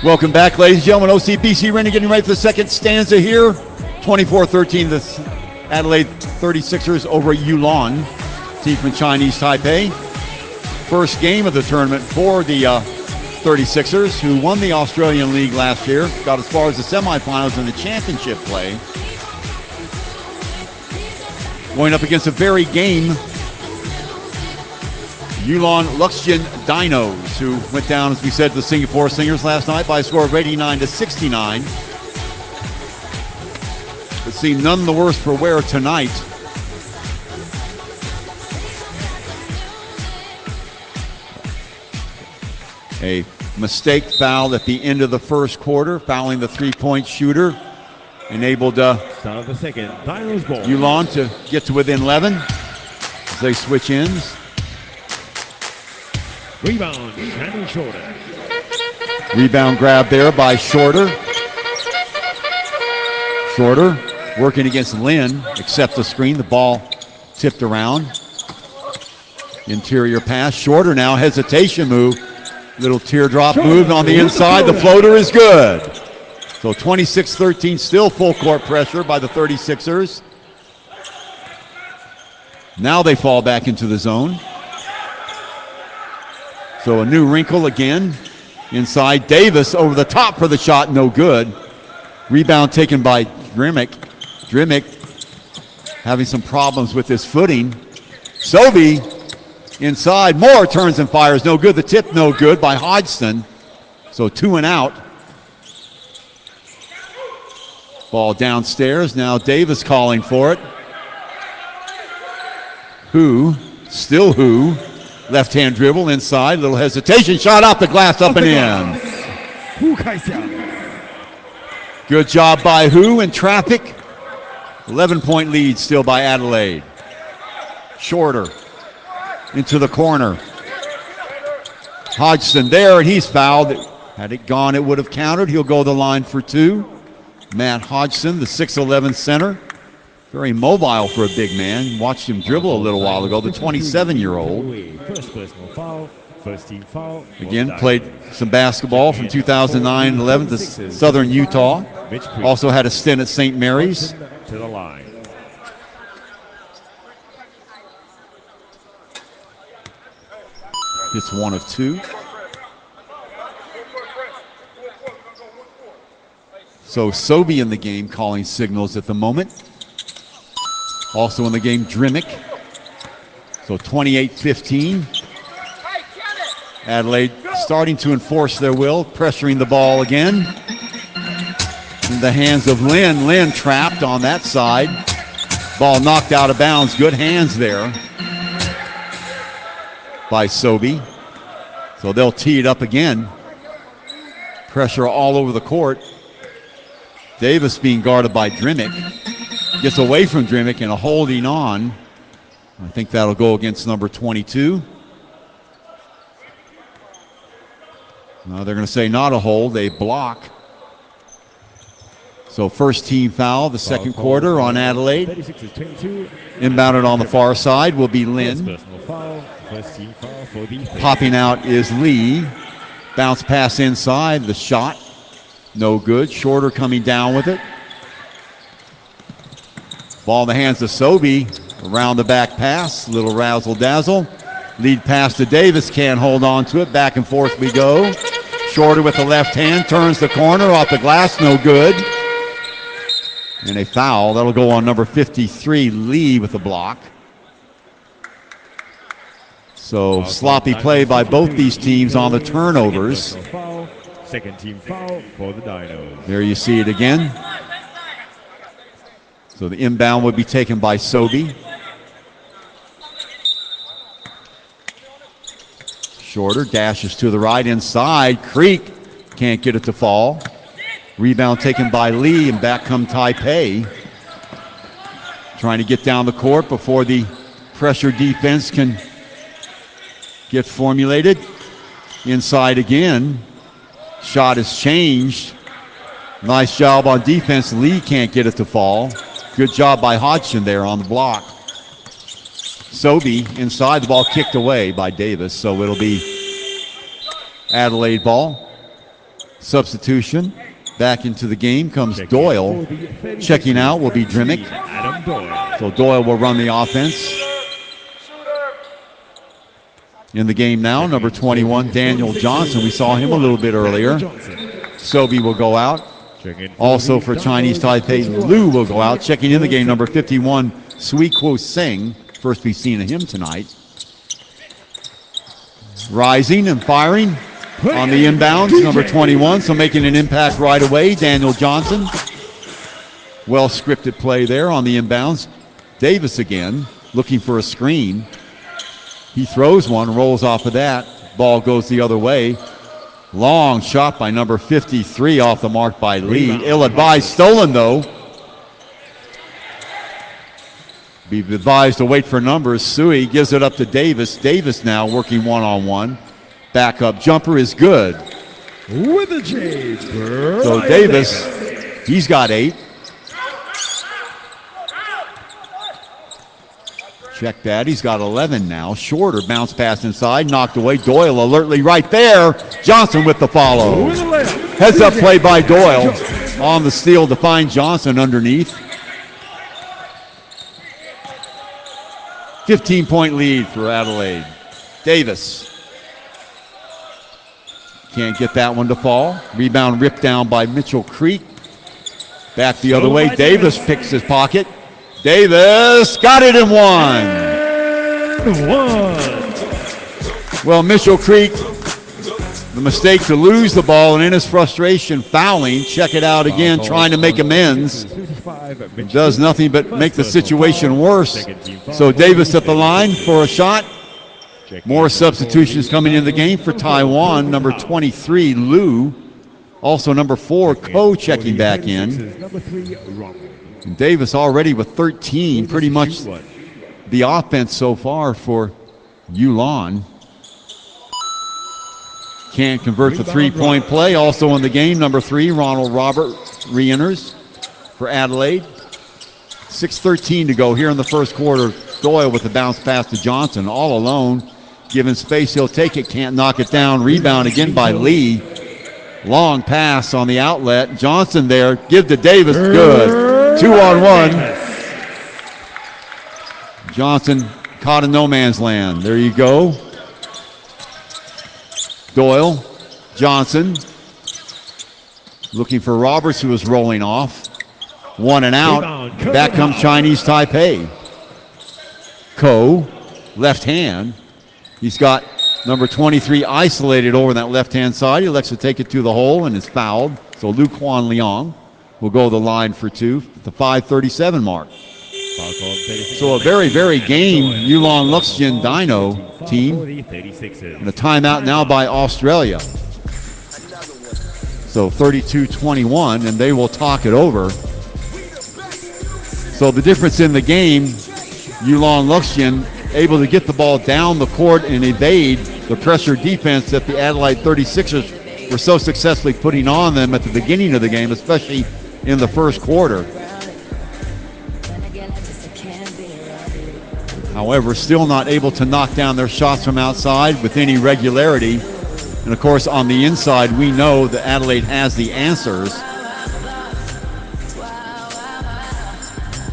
Welcome back, ladies and gentlemen. OCBC Arena getting ready for the second stanza here. 24-13, the Adelaide 36ers over Yulon, team from Chinese Taipei. First game of the tournament for the 36ers, who won the Australian League last year, got as far as the semifinals in the championship play. Going up against a very game Yulon Luxgen Dinos, who went down, as we said, to the Singapore Singers last night by a score of 89-69. But seemed none the worse for wear tonight. A mistake foul at the end of the first quarter, fouling the three-point shooter, enabled start of the second. Dinos ball. Yulon to get to within 11 as they switch ends. Rebound, Shannon Shorter. Rebound grab there by Shorter. Shorter working against Lin, accepts the screen. The ball tipped around. Interior pass. Shorter now, hesitation move. Little teardrop move on the inside. The floater is good. So 26-13, still full court pressure by the 36ers. Now they fall back into the zone. So a new wrinkle again. Inside, Davis over the top for the shot, no good. Rebound taken by Drimick. Drimick having some problems with his footing. Sobey inside, Moore turns and fires, no good. The tip no good by Hodgson. So 2 and out. Ball downstairs, now Davis calling for it. Hu, still Hu. Left-hand dribble inside, little hesitation, shot off the glass, up and in. Kai-Hsiang. Good job by Hu in traffic. 11-point lead still by Adelaide. Shorter into the corner. Hodgson there, and he's fouled. Had it gone, it would have countered. He'll go the line for 2. Matt Hodgson, the 6'11 center. Very mobile for a big man. Watched him dribble a little while ago, the 27-year-old. First personal foul, first team foul. Again, played some basketball from 2009-11 to Southern Utah. Also had a stint at St. Mary's. to the line. It's 1 of 2. So Sobey in the game calling signals at the moment. Also in the game, Drimmick. So 28-15. Adelaide starting to enforce their will, pressuring the ball again. In the hands of Lin. Lin trapped on that side. Ball knocked out of bounds. Good hands there by Sobey. So they'll tee it up again. Pressure all over the court. Davis being guarded by Drimmick. Gets away from Drimmick and a holding on. I think that'll go against number 22. No, they're going to say not a hold, a block. So first team foul, the second quarter on Adelaide. Inbounded on the far side will be Lin. Popping out is Lee. Bounce pass inside, the shot. No good. Shorter coming down with it. Ball in the hands of Sobey. Around the back pass. Little razzle dazzle. Lead pass to Davis. Can't hold on to it. Back and forth we go. Shorter with the left hand. Turns the corner off the glass. No good. And a foul. That'll go on number 53, Lee, with the block. So sloppy play by both these teams on the turnovers. Second team foul for the Dinos. There you see it again. So the inbound would be taken by Sobey. Shorter dashes to the right inside. Creek can't get it to fall. Rebound taken by Lee, and back come Taipei. Trying to get down the court before the pressure defense can get formulated. Inside again. Shot is changed. Nice job on defense. Lee can't get it to fall. Good job by Hodgson there on the block. Sobey inside, the ball kicked away by Davis, so it'll be Adelaide ball. Substitution. Back into the game comes Doyle. Checking out will be Drimmick. So Doyle will run the offense. In the game now, number 21, Daniel Johnson. We saw him a little bit earlier. Sobey will go out. Also for Chinese Taipei, Lu will go out. Checking in the game, number 51, Sui Kuo Sing. First we've seen of him tonight. Rising and firing on the inbounds, number 21. So making an impact right away, Daniel Johnson. Well scripted play there on the inbounds. Davis again, looking for a screen. He throws one, rolls off of that. Ball goes the other way. Long shot by number 53 off the mark by Lee. Ill-advised, stolen though. Be advised to wait for numbers. Sui gives it up to Davis. Davis now working one-on-one. Backup jumper is good. With the J. So Davis, he's got 8. Check that. He's got 11 now. Shorter bounce pass inside. Knocked away. Doyle alertly right there. Johnson with the follow. Heads up play by Doyle. On the steal to find Johnson underneath. 15-point lead for Adelaide. Davis. Can't get that one to fall. Rebound ripped down by Mitchell Creek. Back the other way. Davis picks his pocket. Davis got it in one. Well, Mitchell Creek, the mistake to lose the ball, and in his frustration, fouling. Check it out again, trying to make amends. Does nothing but make the situation worse. So Davis at the line for a shot. More substitutions coming in the game for Taiwan. Number 23, Lu. Also number 4, Ko checking back in. And Davis already with 13, pretty much the offense so far for Yulon. Can't convert the three-point play. Also in the game, number 3, Ronald Roberts re-enters for Adelaide. 6:13 to go here in the first quarter. Doyle with the bounce pass to Johnson, all alone. Given space, he'll take it, can't knock it down. Rebound again by Lee. Long pass on the outlet. Johnson there, give to Davis, good. 2-on-1. Johnson caught in no man's land. There you go. Doyle, Johnson, looking for Roberts, who was rolling off. 1 and out. Back comes Chinese Taipei. Ko, left hand. He's got number 23 isolated over that left-hand side. He elects to take it to the hole and is fouled. So Lu Kuan-Liang will go the line for 2 at the 5:37 mark. So a very, very game Yulon Luxgen Dino team. And a timeout now by Australia. So 32-21, and they will talk it over. So the difference in the game, Yulon Luxgen able to get the ball down the court and evade the pressure defense that the Adelaide 36ers were so successfully putting on them at the beginning of the game, especially in the first quarter. However, still not able to knock down their shots from outside with any regularity. And of course, on the inside, we know that Adelaide has the answers.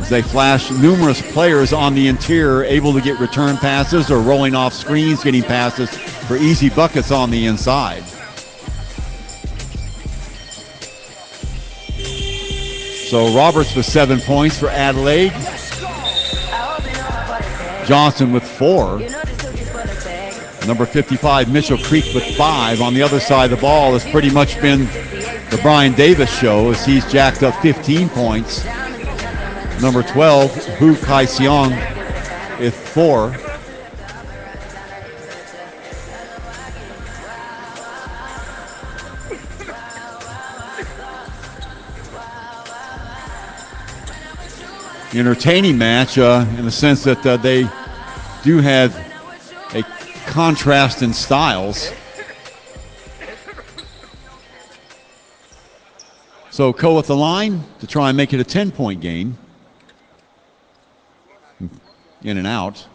As they flash numerous players on the interior, able to get return passes or rolling off screens, getting passes for easy buckets on the inside. So Roberts with 7 points for Adelaide. Johnson with 4. Number 55, Mitchell Creek with 5. On the other side of the ball has pretty much been the Bryan Davis show as he's jacked up 15 points. Number 12, Hu Kai-Hsiang with 4. Entertaining match in the sense that they do have a contrast in styles. So Ko at the line to try and make it a 10-point game. In and out.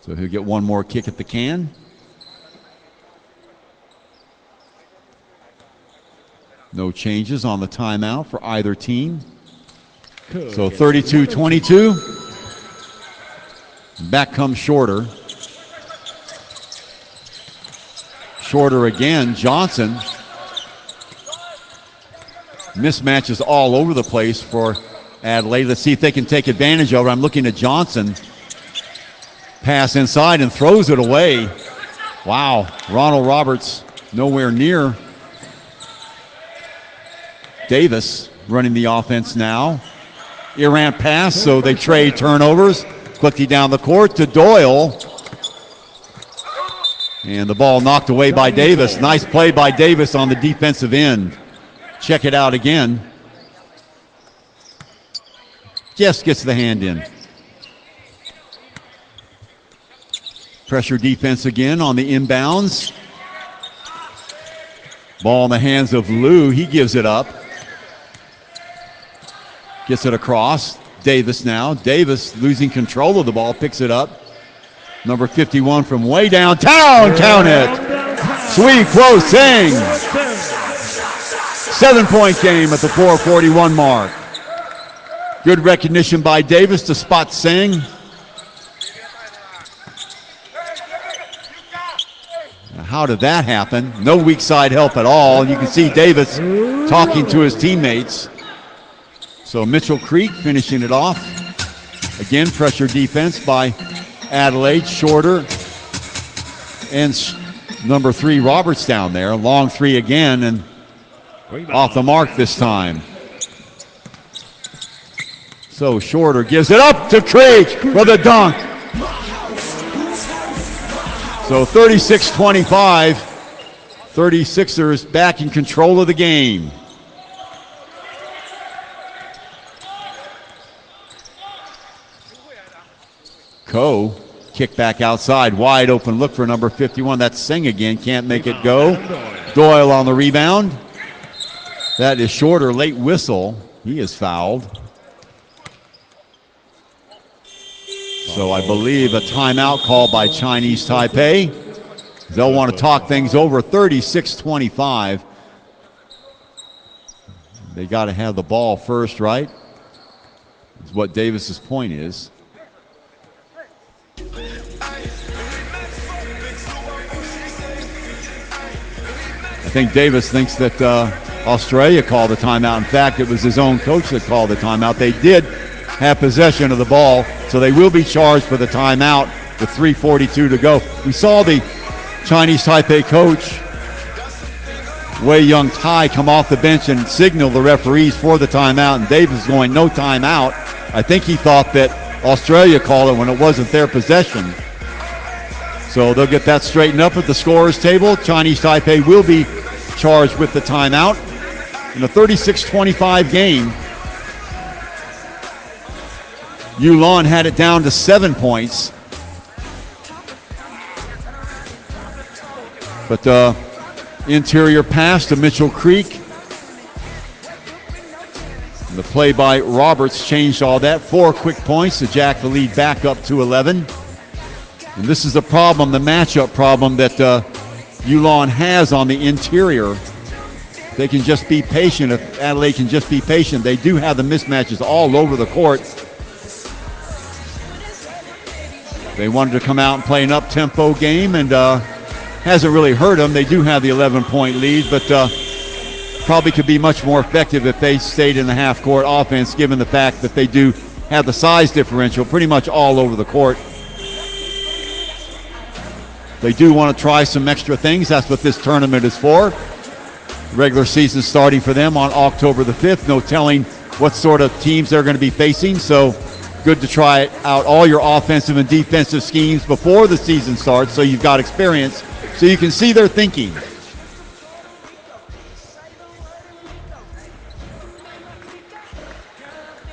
So he'll get one more kick at the can. No changes on the timeout for either team. So 32-22. Back comes Shorter. Shorter again. Johnson. Mismatches all over the place for Adelaide. Let's see if they can take advantage of it. I'm looking at Johnson. Pass inside and throws it away. Wow. Ronald Roberts nowhere near. Davis running the offense now. Errant pass, so they trade turnovers. Quickly down the court to Doyle. And the ball knocked away by Davis. Nice play by Davis on the defensive end. Check it out again. Just gets the hand in. Pressure defense again on the inbounds. Ball in the hands of Lu. He gives it up. Gets it across. Davis now. Davis losing control of the ball. Picks it up. Number 51 from way downtown. Count it. Sweet Kuan-Liang. 7-point game at the 4:41 mark. Good recognition by Davis to spot Singh. How did that happen? No weak side help at all. You can see Davis talking to his teammates. So Mitchell Creek finishing it off. Again, pressure defense by Adelaide. Shorter and number 3 Roberts down there. Long 3 again and off the mark this time. So Shorter gives it up to Creek for the dunk. So 36-25. 36ers back in control of the game. Ko, kick back outside, wide open look for number 51. That's Singh again, can't make it go. Doyle on the rebound. That is Shorter, late whistle. He is fouled. So I believe a timeout called by Chinese Taipei. They'll want to talk things over. 36-25. They got to have the ball first, right? is what Davis's point is. I think Davis thinks that Australia called the timeout. In fact, it was his own coach that called the timeout. They did have possession of the ball, so they will be charged for the timeout with 3:42 to go. We saw the Chinese Taipei coach, Wei Young Tai, come off the bench and signal the referees for the timeout, and Davis is going no timeout. I think he thought that Australia called it when it wasn't their possession. So they'll get that straightened up at the scorer's table. Chinese Taipei will be charged with the timeout in a 36-25 game. Yulon had it down to 7 points. But interior pass to Mitchell Creek. And the play by Roberts changed all that. 4 quick points to jack the lead back up to 11. And this is the problem, the matchup problem that Yulon has on the interior. They can just be patient. If Adelaide can just be patient, they do have the mismatches all over the court. They wanted to come out and play an up-tempo game, and hasn't really hurt them. They do have the 11-point lead, but probably could be much more effective if they stayed in the half-court offense, given the fact that they do have the size differential pretty much all over the court. They do want to try some extra things. That's what this tournament is for. The regular season starting for them on October the 5th. No telling what sort of teams they're going to be facing, so good to try out all your offensive and defensive schemes before the season starts, so you've got experience, so you can see their thinking.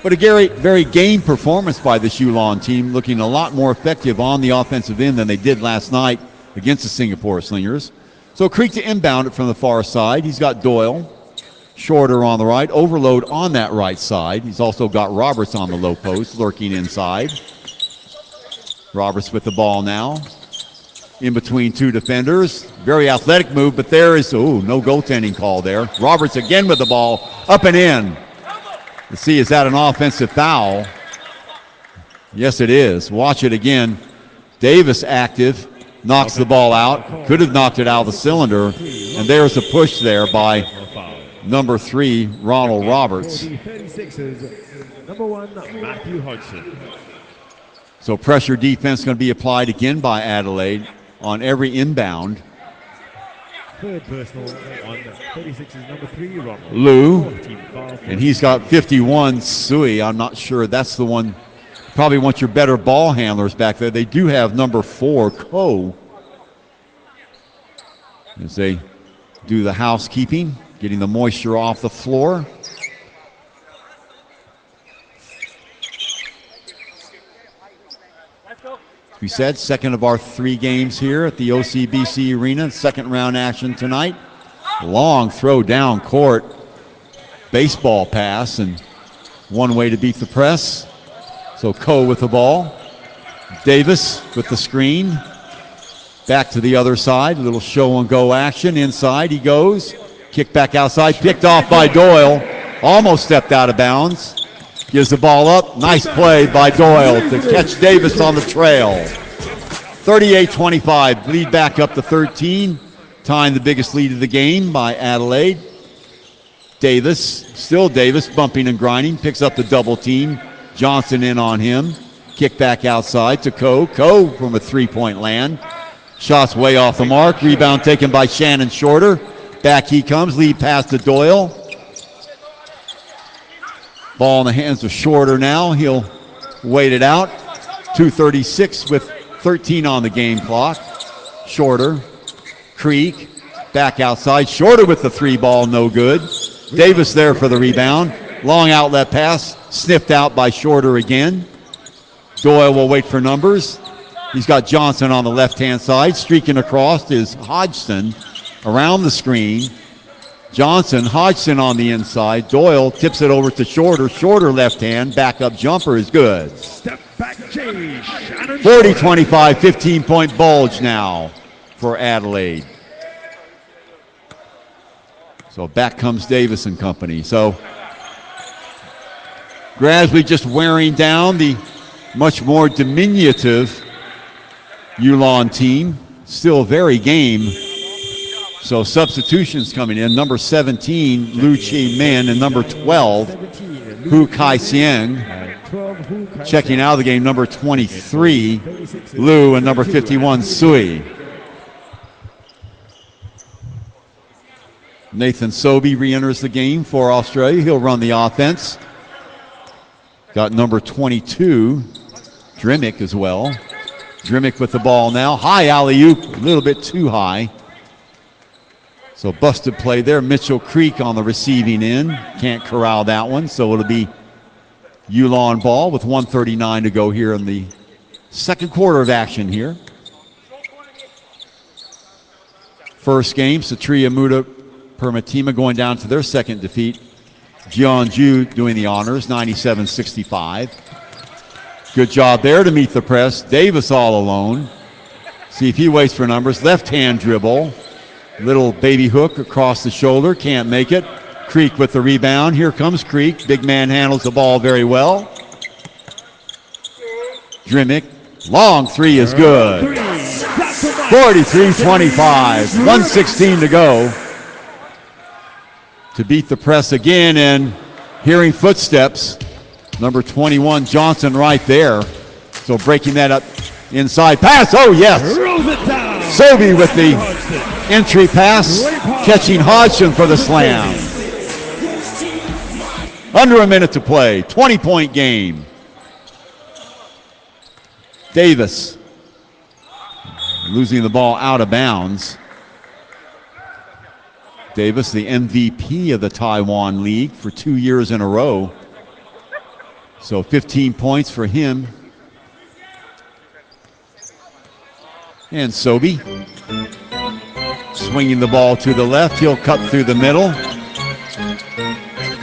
But a very game performance by this Yulon team, looking a lot more effective on the offensive end than they did last night against the Singapore Slingers. So Creek to inbound it from the far side. He's got Doyle, Shorter on the right, Overload on that right side. He's also got Roberts on the low post, lurking inside. Roberts with the ball now, in between 2 defenders. Very athletic move, but there is, no goaltending call there. Roberts again with the ball, up and in. Let's see, is that an offensive foul? Yes, it is. Watch it again. Davis active, knocks the ball out. Could have knocked it out of the cylinder. And there's a push there by number 3, Ronald Roberts. Number 1, Matthew Hodgson. So pressure defense going to be applied again by Adelaide on every inbound. Third personal on 36ers, number 3, Ronald. Lu, and he's got 51, Sui. I'm not sure. That's the one. Probably want your better ball handlers back there. They do have number 4, Ko, as they do the housekeeping, getting the moisture off the floor. We said second of our 3 games here at the OCBC Arena. Second round action tonight. Long throw down court. Baseball pass, and one way to beat the press. So Ko with the ball. Davis with the screen. Back to the other side. A little show and go action. Inside he goes. Kick back outside. Picked off by Doyle. Almost stepped out of bounds. Gives the ball up. Nice play by Doyle to catch Davis on the trail. 38-25. Lead back up to 13. Tying the biggest lead of the game by Adelaide. Davis, still Davis, bumping and grinding. Picks up the double team. Johnson in on him. Kick back outside to Ko. Ko from a 3-point land. Shots way off the mark. Rebound taken by Shannon Shorter. Back he comes. Lead pass to Doyle. Ball in the hands of Shorter now. He'll wait it out. 2:36 with 13 on the game clock. Shorter. Creek. Back outside. Shorter with the 3 ball. No good. Davis there for the rebound. Long outlet pass. Sniffed out by Shorter again. Doyle will wait for numbers. He's got Johnson on the left-hand side. Streaking across is Hodgson around the screen. Johnson, Hodgson on the inside. Doyle tips it over to Shorter. Shorter left hand. Backup jumper is good. Step back change. 40-25, 15-point bulge now for Adelaide. So back comes Davis and company. So gradually just wearing down the much more diminutive Yulon team. Still very game. So substitutions coming in. Number 17, Lu Chi-min, and number 12, Hu Kai-Hsiang. Checking out of the game, number 23, Lu, and number 51, Sui. Nathan Sobey re-enters the game for Australia. He'll run the offense. Got number 22, Drimmick as well. Drimmick with the ball now. High alley-oop, a little bit too high. So busted play there. Mitchell Creek on the receiving end. Can't corral that one, so it'll be Yulon ball with 1:39 to go here in the second quarter of action here. First game, Satria Muda Permatima going down to their second defeat. Jeonju doing the honors, 97-65. Good job there to meet the press. Davis all alone. See if he waits for numbers. Left-hand dribble. Little baby hook across the shoulder. Can't make it. Creek with the rebound. Here comes Creek. Big man handles the ball very well. Drimmick. Long three is good. 43-25. 1:16 to go. To beat the press again, and hearing footsteps. Number 21, Johnson, right there. So breaking that up inside pass. Oh, yes. Sobey with the entry pass, catching Hodgson for the slam. Under a minute to play. 20-point game. Davis losing the ball out of bounds. Davis, the MVP of the Taiwan League for 2 years in a row. So 15 points for him. And Sobey swinging the ball to the left. He'll cut through the middle.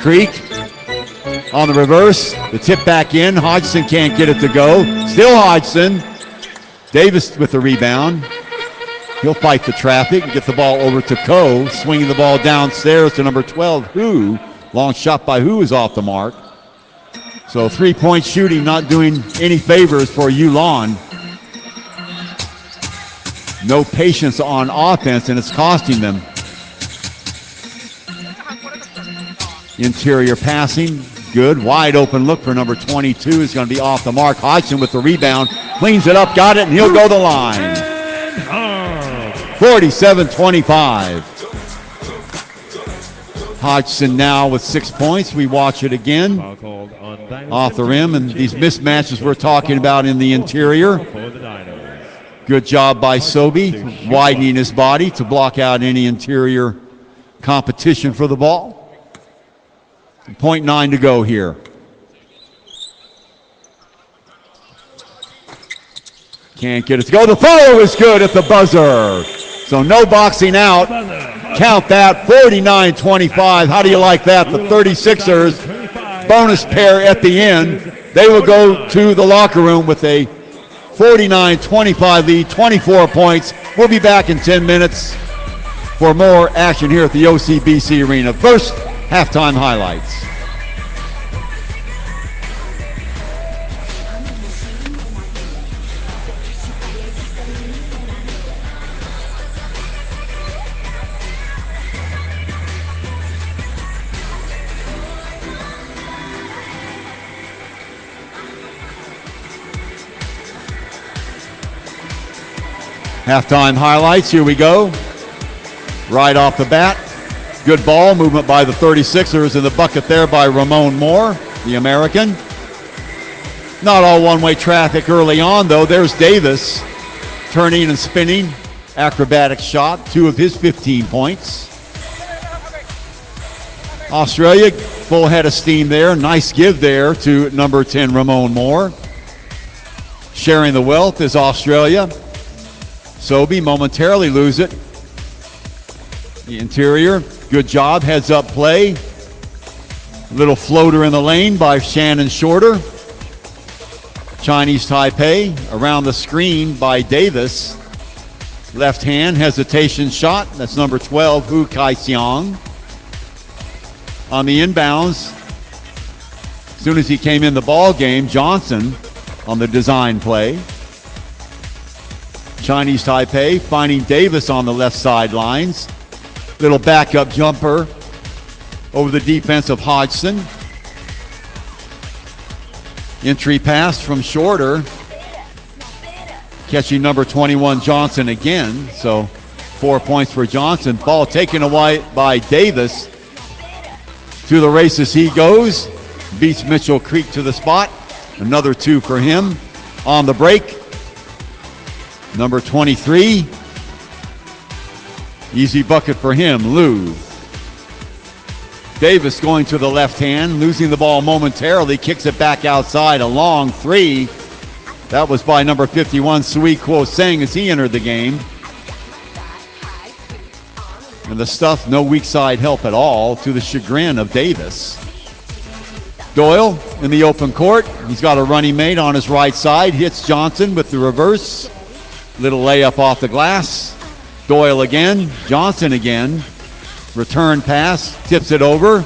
Creek on the reverse. The tip back in. Hodgson can't get it to go. Still Hodgson. Davis with the rebound. He'll fight the traffic and get the ball over to Ko. Swinging the ball downstairs to number 12, Hu. Long shot by Hu is off the mark. So three-point shooting not doing any favors for Yulon. No patience on offense, and it's costing them. Interior passing, good. Wide open look for number 22 is going to be off the mark. Hodgson with the rebound, cleans it up, got it, and he'll go the line. 47-25. Hodgson now with 6 points. We watch it again. Off the rim, and these mismatches we're talking about in the interior. Good job by Sobey, widening his body to block out any interior competition for the ball. 0.9 to go here. Can't get it to go. The follow is good at the buzzer. So no boxing out. Count that, 49-25. How do you like that? The 36ers, bonus pair at the end. They will go to the locker room with a 49-25 lead, 24 points. We'll be back in 10 minutes for more action here at the OCBC Arena. First, halftime highlights. Halftime highlights, here we go. Right off the bat, good ball movement by the 36ers, in the bucket there by Ramon Moore, the American. Not all one-way traffic early on, though. There's Davis turning and spinning. Acrobatic shot, 2 of his 15 points. Australia, full head of steam there. Nice give there to number 10, Ramon Moore. Sharing the wealth is Australia. Sobey momentarily lose it. The interior, good job, heads up play. Little floater in the lane by Shannon Shorter. Chinese Taipei around the screen by Davis. Left hand hesitation shot. That's number 12, Hu Kai-Hsiang. On the inbounds, As soon as he came in the ball game, Johnson on the design play. Chinese Taipei finding Davis on the left sidelines. Little backup jumper over the defense of Hodgson. Entry pass from Shorter. Catching number 21 Johnson again. So 4 points for Johnson. Ball taken away by Davis. To the races he goes. Beats Mitchell Creek to the spot. Another 2 for him. On the break, number 23. Easy bucket for him, Lu. Davis going to the left hand, losing the ball momentarily, kicks it back outside, a long 3. That was by number 51, Sui Kuo-Seng, as he entered the game. And the stuff, no weak side help at all, to the chagrin of Davis. Doyle in the open court. He's got a running mate on his right side. Hits Johnson with the reverse. Little layup off the glass. Doyle again. Johnson again. Return pass. Tips it over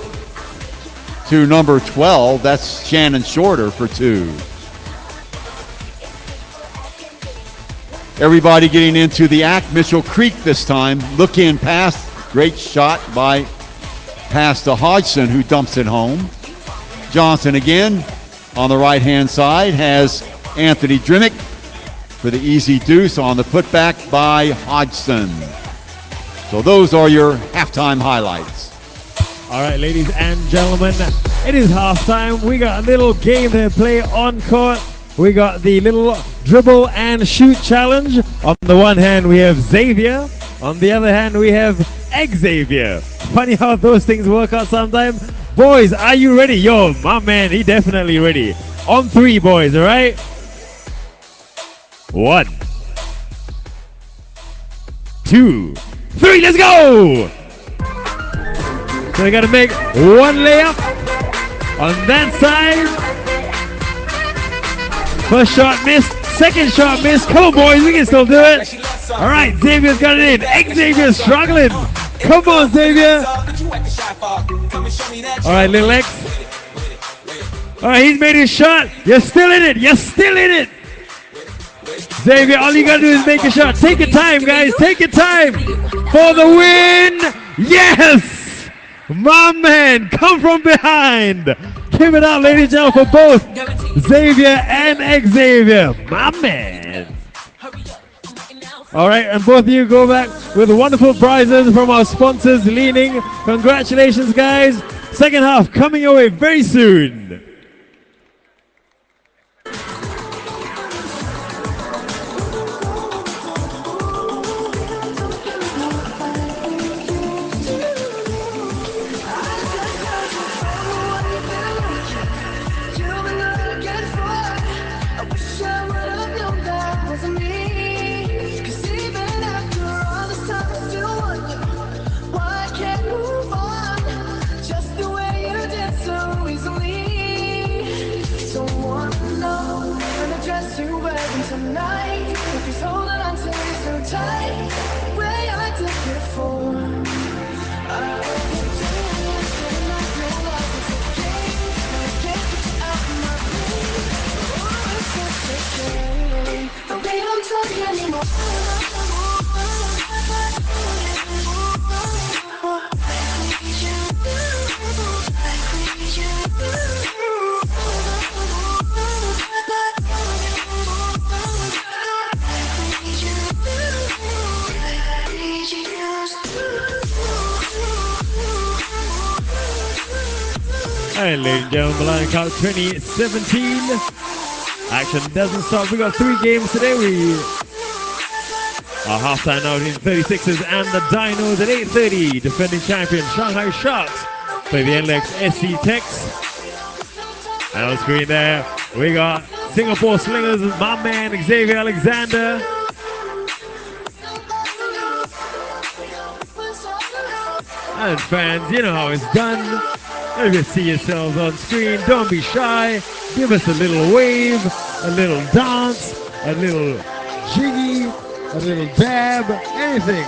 to number 12. That's Shannon Shorter for 2. Everybody getting into the act. Mitchell Creek this time. Look in pass. Great shot by pass to Hodgson, who dumps it home. Johnson again on the right-hand side has Anthony Drimmick for the easy deuce on the putback by Hodgson. So those are your halftime highlights. All right, ladies and gentlemen, it is halftime. We got a little game to play on court. We got the little dribble and shoot challenge. On the one hand, we have Xavier. On the other hand, we have Xavier. Funny how those things work out sometimes. Boys, are you ready? Yo, my man, he definitely ready. On 3, boys, all right? 1, 2, 3, let's go! So we got to make 1 layup on that side. First shot missed, second shot missed. Come on, boys, we can still do it. All right, Xavier's got it in. Xavier's struggling. Come on, Xavier. All right, little X. All right, he's made his shot. You're still in it. You're still in it. Xavier, all you got to do is make a shot. Take your time, guys. Take your time for the win. Yes. My man, come from behind. Give it up, ladies and gentlemen, for both Xavier and Xavier. My man. All right, and both of you go back with wonderful prizes from our sponsors, Leaning. Congratulations, guys. Second half coming your way very soon. And ladies and gentlemen, Merlion Cup 2017. Action doesn't stop. We got 3 games today. We are halftime now between 36ers and the Dinos at 8:30. Defending champion Shanghai Sharks play the NLEX SC Tex. And on the screen there, we got Singapore Slingers, my man Xavier Alexander. And fans, you know how it's done. If you see yourselves on screen, don't be shy. Give us a little wave, a little dance, a little jiggy, a little dab, anything.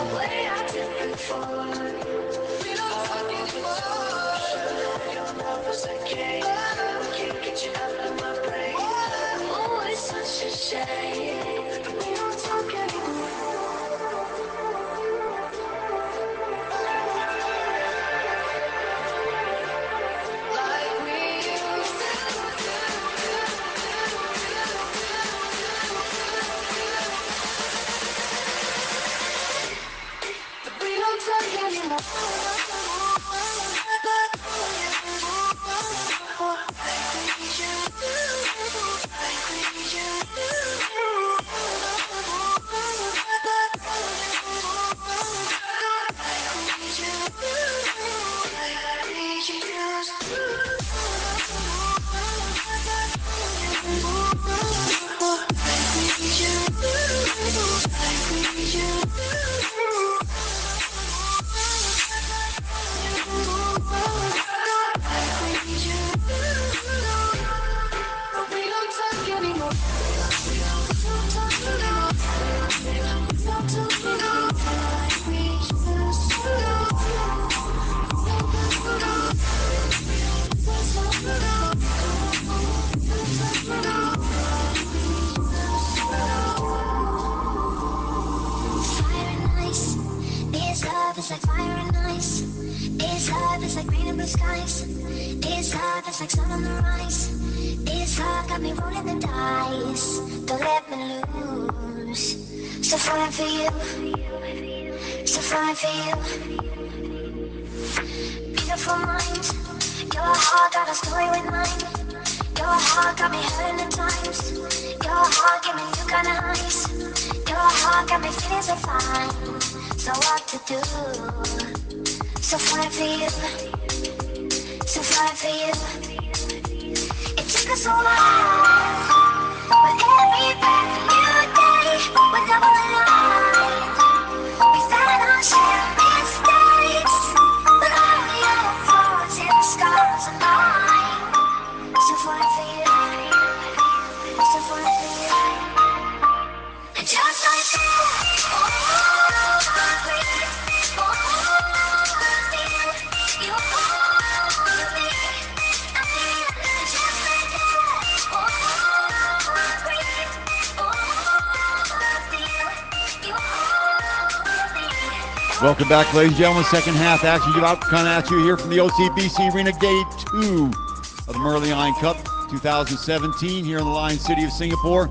Welcome back, ladies and gentlemen. Second half action coming at you here from the OCBC Arena, Day 2 of the Merlion Cup 2017 here in the Lion City of Singapore.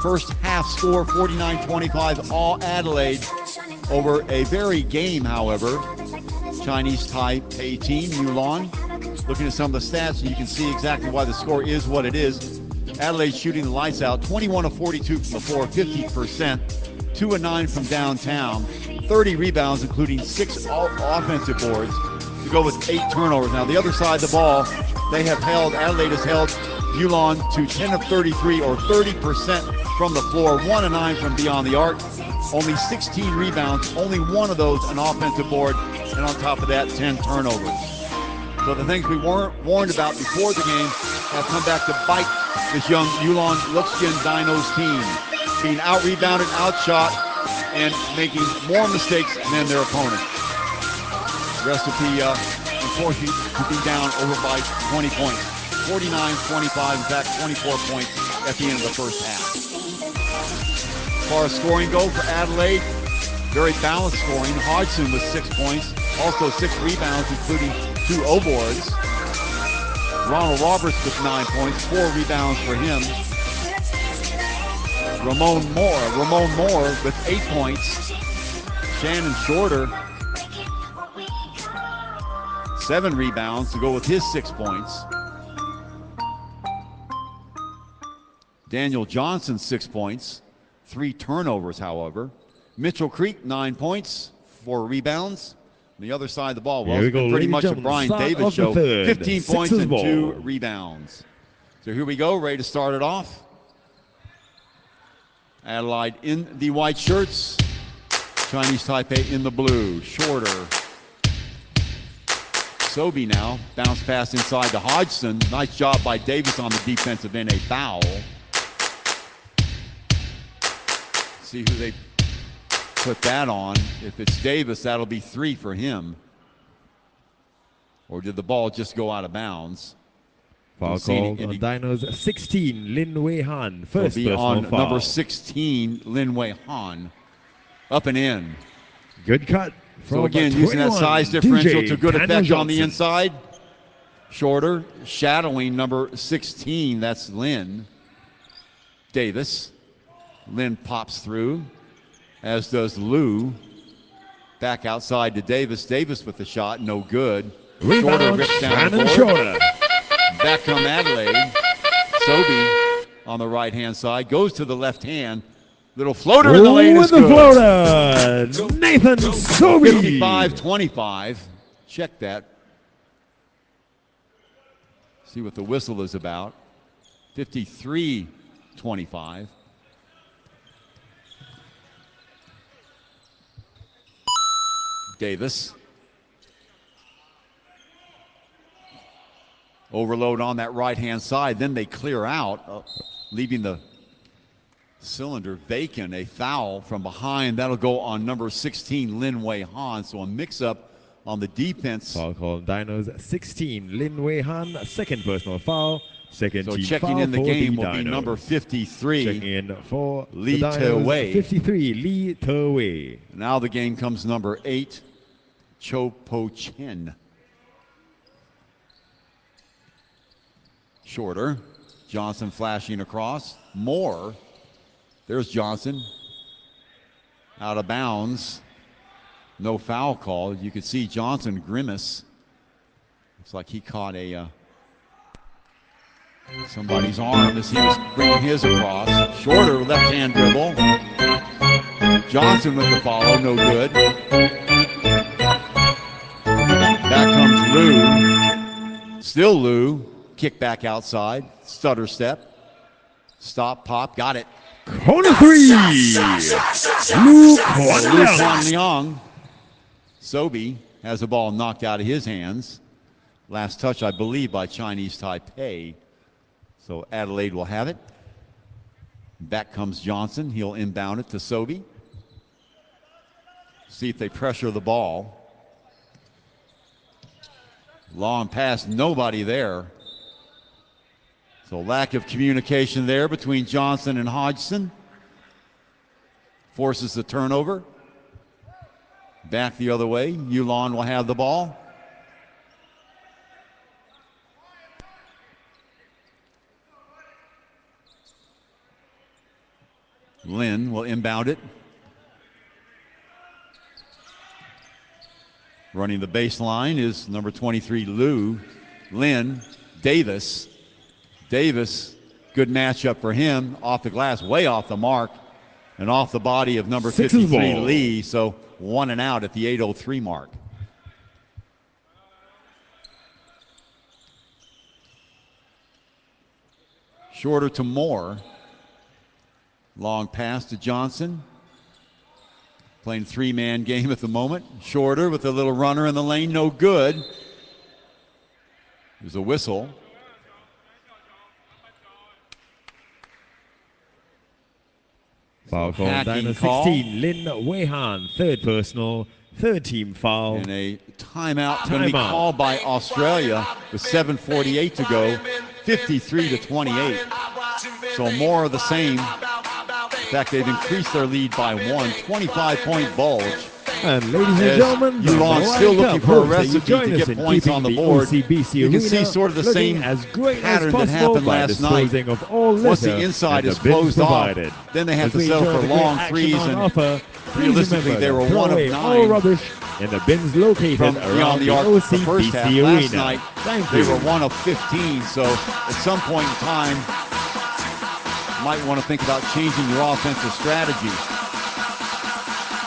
First half score 49-25, all Adelaide over a very game, however, Chinese Taipei team, Yulon. Looking at some of the stats, you can see exactly why the score is what it is. Adelaide shooting the lights out, 21 of 42 from the floor, 50%, 2 of 9 from downtown. 30 rebounds, including 6 offensive boards, to go with 8 turnovers. Now, the other side of the ball, Adelaide has held Yulon to 10 of 33, or 30% from the floor, 1 of 9 from beyond the arc. Only 16 rebounds, only 1 of those an offensive board, and on top of that, 10 turnovers. So the things we weren't warned about before the game have come back to bite this young Yulon Luxgen Dinos team, being out-rebounded, outshot, and making more mistakes than their opponent. Recipe, unfortunately, to be down over by 20 points. 49-25, in fact, 24 points at the end of the first half. As far as scoring goes for Adelaide, very balanced scoring. Hodgson with 6 points, also 6 rebounds, including 2 O-boards. Ronald Roberts with 9 points, 4 rebounds for him. Ramon Moore with 8 points. Shannon Shorter, 7 rebounds to go with his 6 points. Daniel Johnson, 6 points, 3 turnovers, however. Mitchell Creek, 9 points, 4 rebounds. On the other side of the ball, well, it's been pretty much a Bryan Davis show. 15 points and 2 rebounds. So here we go, ready to start it off. Adelaide in the white shirts, Chinese Taipei in the blue. Shorter. Sobey now, bounce pass inside to Hodgson. Nice job by Davis on the defensive end, a foul. See who they put that on. If it's Davis, that'll be 3 for him. Or did the ball just go out of bounds? Foul called on Dinos 16, Lin Wei Han. First will be on foul. Number 16, Lin Wei Han. Up and in. Good cut. So again, using that size differential to good effect on the inside. Shorter, shadowing number 16, that's Lin Davis. Lin pops through, as does Lu. Back outside to Davis. Davis with the shot, no good. Shorter rips down Shannon Shorter. Back come Adelaide. Sobey on the right-hand side. Goes to the left hand. Little floater in the lane is good. With the floater, Nathan Sobey. 55-25. Check that. See what the whistle is about. 53-25. Davis. Overload on that right-hand side. Then they clear out, leaving the cylinder vacant. A foul from behind. That'll go on number 16, Lin Wei Han. So a mix-up on the defense. Foul called Dinos 16, Lin Wei Han. Second personal foul. Second so team checking foul in the for game the will be Dinos. number 53. Checking in for Lee the Dinos, Te-Wei. 53, Lee Te-Wei. Now the game comes number 8, Cho Po Chen. Shorter. Johnson flashing across. Moore. There's Johnson. Out of bounds. No foul call. You could see Johnson grimace. Looks like he caught a somebody's arm as he was bringing his across. Shorter left-hand dribble. Johnson with the follow, no good. Back comes Lu. Still Lu. Kick back outside. Stutter step. Stop, pop, got it. Corner three. Lu Kuan-Liang. Sobey has the ball knocked out of his hands. Last touch, I believe, by Chinese Taipei. So Adelaide will have it. Back comes Johnson. He'll inbound it to Sobey. See if they pressure the ball. Long pass, nobody there. So lack of communication there between Johnson and Hodgson. Forces the turnover. Back the other way. Yulon will have the ball. Lin will inbound it. Running the baseline is number 23, Lu. Lin, Davis. Davis, good matchup for him. Off the glass, way off the mark. And off the body of number 53, Lee. So 1 and out at the 8:03 mark. Shorter to Moore. Long pass to Johnson. Playing three-man game at the moment. Shorter with a little runner in the lane, no good. There's a whistle. Foul call, Dinos 16, Lin Wei Han, third personal, third team foul. And a timeout going to be called by Australia with 7:48 to go, 53-28. So more of the same. In fact, they've increased their lead by 1, 25-point bulge. And ladies and gentlemen, Yulon still looking for a recipe to get points on the board. OCBC you can see sort of the same pattern that happened last night. Once the inside is closed off, then they have to settle for long threes, and realistically they were 1 of 9 in the bins located from around the arc OCBC the first half. arena. Last night they were 1 of 15, so at some point in time you might want to think about changing your offensive strategy.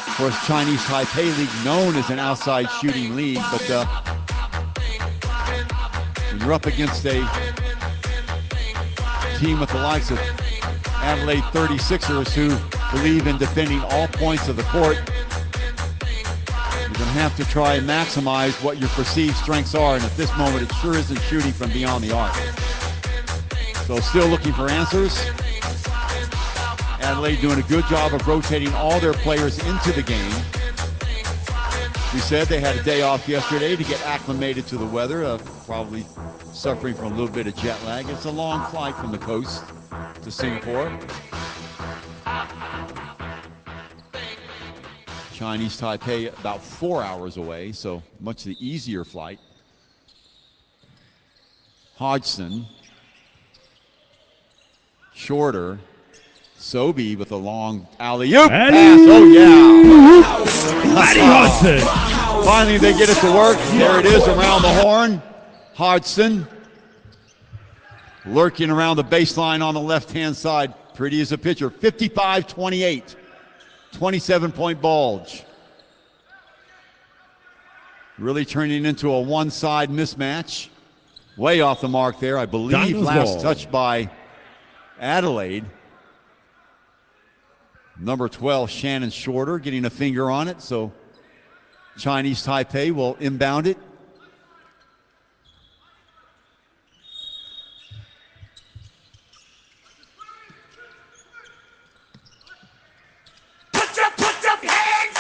Of course, Chinese Taipei League known as an outside shooting league, but when you're up against a team with the likes of Adelaide 36ers who believe in defending all points of the court, you're going to have to try and maximize what your perceived strengths are, and at this moment it sure isn't shooting from beyond the arc. So still looking for answers. Adelaide doing a good job of rotating all their players into the game. We said they had a day off yesterday to get acclimated to the weather, probably suffering from a little bit of jet lag. It's a long flight from the coast to Singapore. Chinese Taipei about 4 hours away, so much the easier flight. Hodgson, Shorter, Sobey with a long alley-oop pass. Oh, yeah. Matty Hodgson. Finally, they get it to work. There it is around the horn. Hodgson lurking around the baseline on the left-hand side. Pretty as a pitcher. 55-28. 27-point bulge. Really turning into a one-side mismatch. Way off the mark there. I believe Dinos last ball. touch by Adelaide. Number 12, Shannon Shorter, getting a finger on it. So Chinese Taipei will inbound it.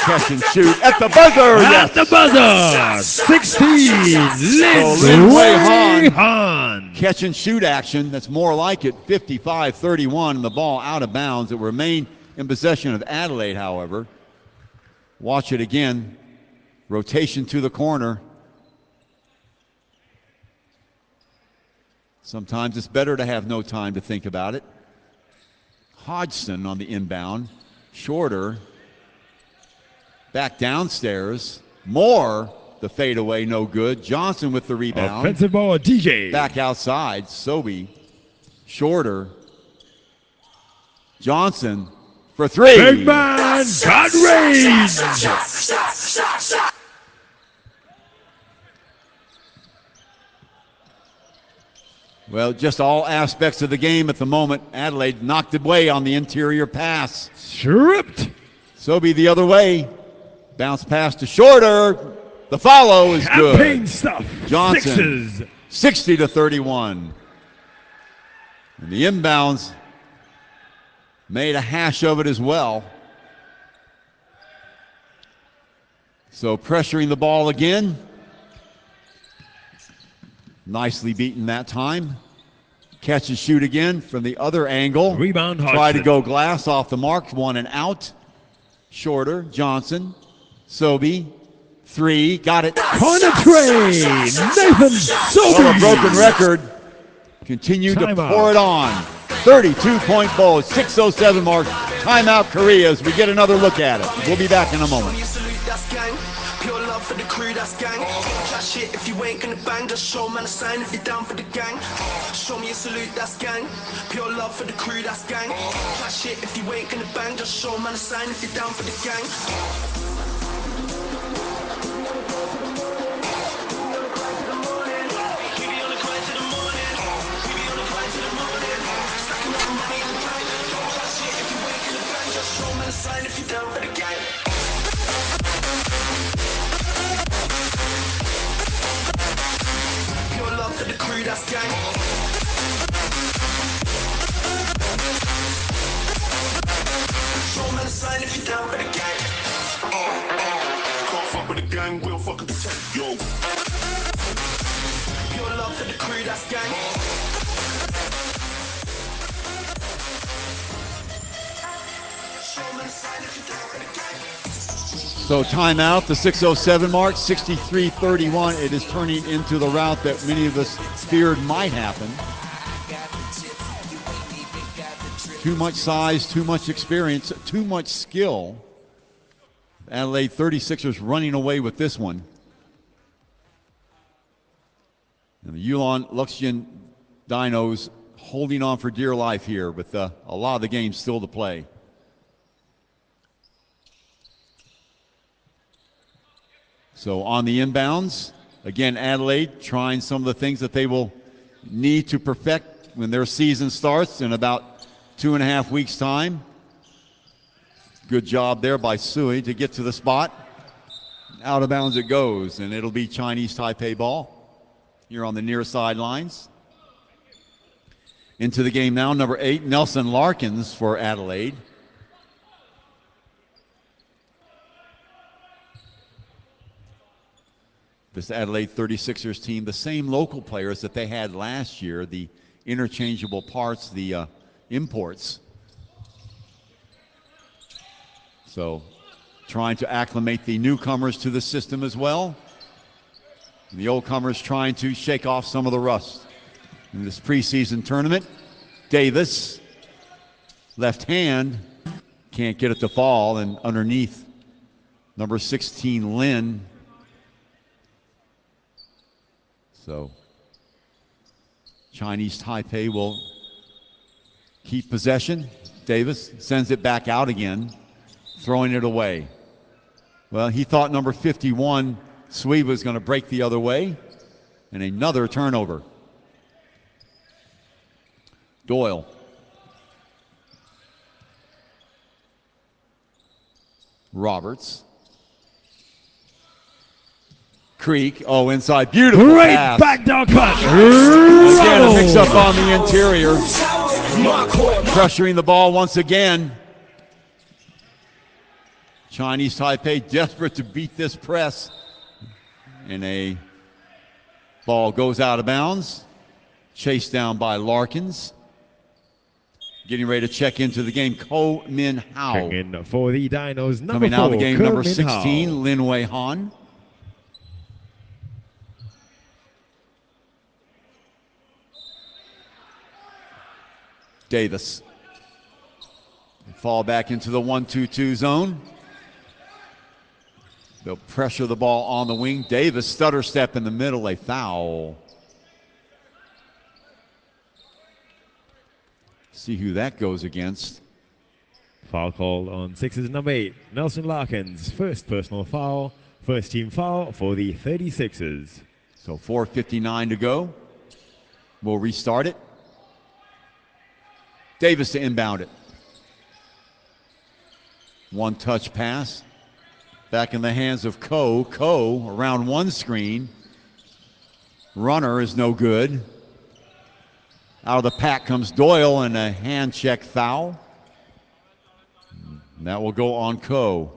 Catch and shoot at the buzzer. At the buzzer. 16. Lin Wei Han. Han. Catch and shoot action. That's more like it. 55-31. And the ball out of bounds. It will remain in possession of Adelaide, however. Watch it again. Rotation to the corner. Sometimes it's better to have no time to think about it. Hodgson on the inbound. Shorter. Back downstairs. Moore, the fadeaway, no good. Johnson with the rebound. Offensive ball, DJ. Back outside. Sobey. Shorter. Johnson for three. Big man got range. Well, just all aspects of the game at the moment. Adelaide knocked away on the interior pass. Stripped. Sobey the other way. Bounce pass to Shorter. The follow is Campaign good. stuff. Johnson. Sixes. 60-31. And the inbounds made a hash of it as well. So pressuring the ball again. Nicely beaten that time. Catch and shoot again from the other angle. Rebound Hodgson. Try to go glass off the mark. 1 and out. Shorter. Johnson. Sobey. 3. Got it. Corner train. Nathan Sobey. Well, a broken record. Continue to Timeout. pour it on. 32-point bulge. 6:07 mark. Timeout Korea as we get another look at it. We'll be back in a moment. Pure love for the crew, that's gang. Chat shit if you ain't gonna bang. Just show man a sign if you're down for the gang. Show me a salute, that's gang. Pure love for the crew, that's gang. Chat shit if you ain't gonna bang. Just show man a sign if you're down for the gang. Sign if you're down for the gang. Pure love for the crew, that's gang. Show man a sign if you're down for the gang. Can't fuck with the gang, we'll fuck with the tent, yo. Pure love for the crew, that's gang. So timeout, the 6:07 mark, 63-31. It is turning into the route that many of us feared might happen. Too much size, too much experience, too much skill. Adelaide 36ers running away with this one. And the Yulon Luxgen Dinos holding on for dear life here with a lot of the game still to play. So on the inbounds, again, Adelaide trying some of the things that they will need to perfect when their season starts in about 2.5 weeks' time. Good job there by Sui to get to the spot. Out of bounds it goes, and it'll be Chinese Taipei ball here on the near sidelines. Into the game now, number 8, Nelson Larkins for Adelaide. This Adelaide 36ers team, the same local players that they had last year, the interchangeable parts, the imports. So trying to acclimate the newcomers to the system as well. And the old comers trying to shake off some of the rust in this preseason tournament. Davis, left hand, can't get it to fall, and underneath, number 16, Lin. So Chinese Taipei will keep possession. Davis sends it back out again, throwing it away. Well, he thought number 51, Sui, was going to break the other way, and another turnover. Doyle. Roberts. Creek. Oh, inside. Beautiful Great pass. backdoor cut. Again, a mix-up on the interior. Pressuring the ball once again. Chinese Taipei desperate to beat this press. And a ball goes out of bounds. Chased down by Larkins. Getting ready to check into the game, Ko Min-Hao. Checking in for the Dinos, number Coming out of the 4, game, Ko number Min-Hao. 16, Lin Wei Han. Davis. Fall back into the 1-2-2 zone. They'll pressure the ball on the wing. Davis, stutter step in the middle, a foul. See who that goes against. Foul call on Sixers number 8, Nelson Larkins. First personal foul, first team foul for the 36ers. So 4:59 to go. We'll restart it. Davis to inbound it. One touch pass. Back in the hands of Ko. Ko around one screen. Runner is no good. Out of the pack comes Doyle and a hand check foul. And that will go on Ko.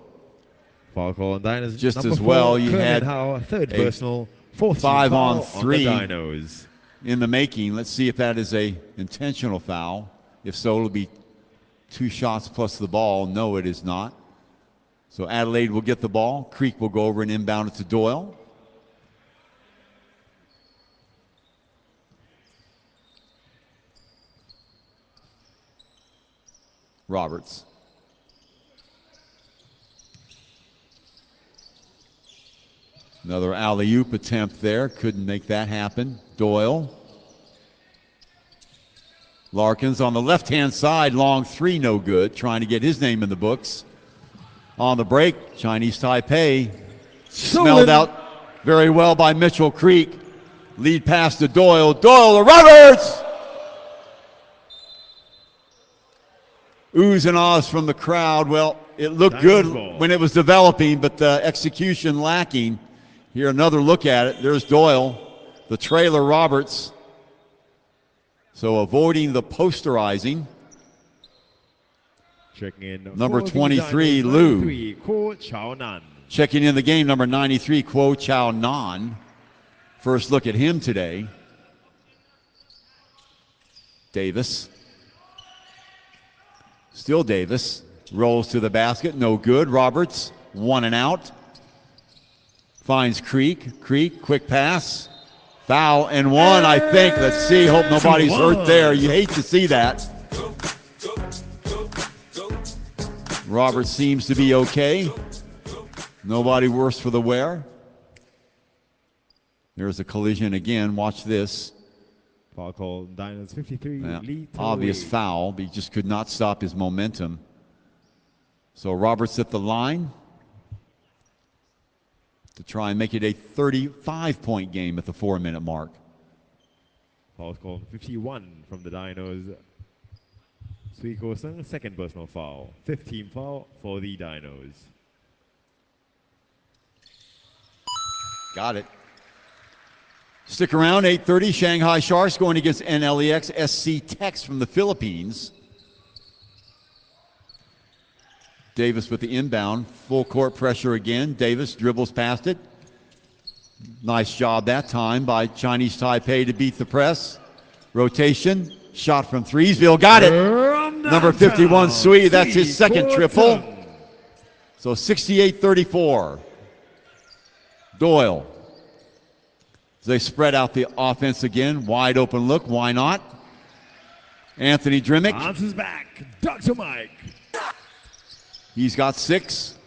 Foul call on Dinos. Just number as 4, well, you Ko had Min-Hao, third a personal, fourth team 5 foul on 3 on the Dinos. in the making. Let's see if that is a intentional foul. If so, it'll be 2 shots plus the ball. No, it is not. So Adelaide will get the ball. Creek will go over and inbound it to Doyle. Roberts. Another alley-oop attempt there. Couldn't make that happen. Doyle. Larkins on the left-hand side. Long 3, no good. Trying to get his name in the books. On the break, Chinese Taipei smelled out very well by Mitchell Creek. Lead pass to Doyle. Doyle to Roberts! Oohs and ahs from the crowd. Well, it looked good when it was developing, but the execution lacking. Here, another look at it. There's Doyle, the trailer Roberts. So avoiding the posterizing. Checking in number for 23, Dinos, Lu. 93, Kuo Chao Nan. Checking in the game, number 93, Kuo Chao Nan. First look at him today. Davis. Still Davis. Rolls to the basket, no good. Roberts, 1 and out. Finds Creek. Creek, quick pass. Foul and 1, I think. Let's see. Hope nobody's hurt there. You hate to see that. Roberts seems to be okay. Nobody worse for the wear. There's a collision again. Watch this. Foul call, Dinos 53, Lee. Obvious foul, but he just could not stop his momentum. So Roberts at the line to try and make it a 35-point game at the 4-minute mark. Foul call 51 from the Dinos. Sui Ko-sung, second personal foul. 15th foul for the Dinos. Got it. Stick around, 8:30. Shanghai Sharks going against NLEX SC Tex from the Philippines. Davis with the inbound. Full court pressure again. Davis dribbles past it. Nice job that time by Chinese Taipei to beat the press. Rotation, shot from Threesville, got it. Number 51, Sui, that's his second triple. So 68-34. Doyle. They spread out the offense again. Wide open look, why not? Anthony Drimmick. Bounces back, Dr. Mike. He's got 6.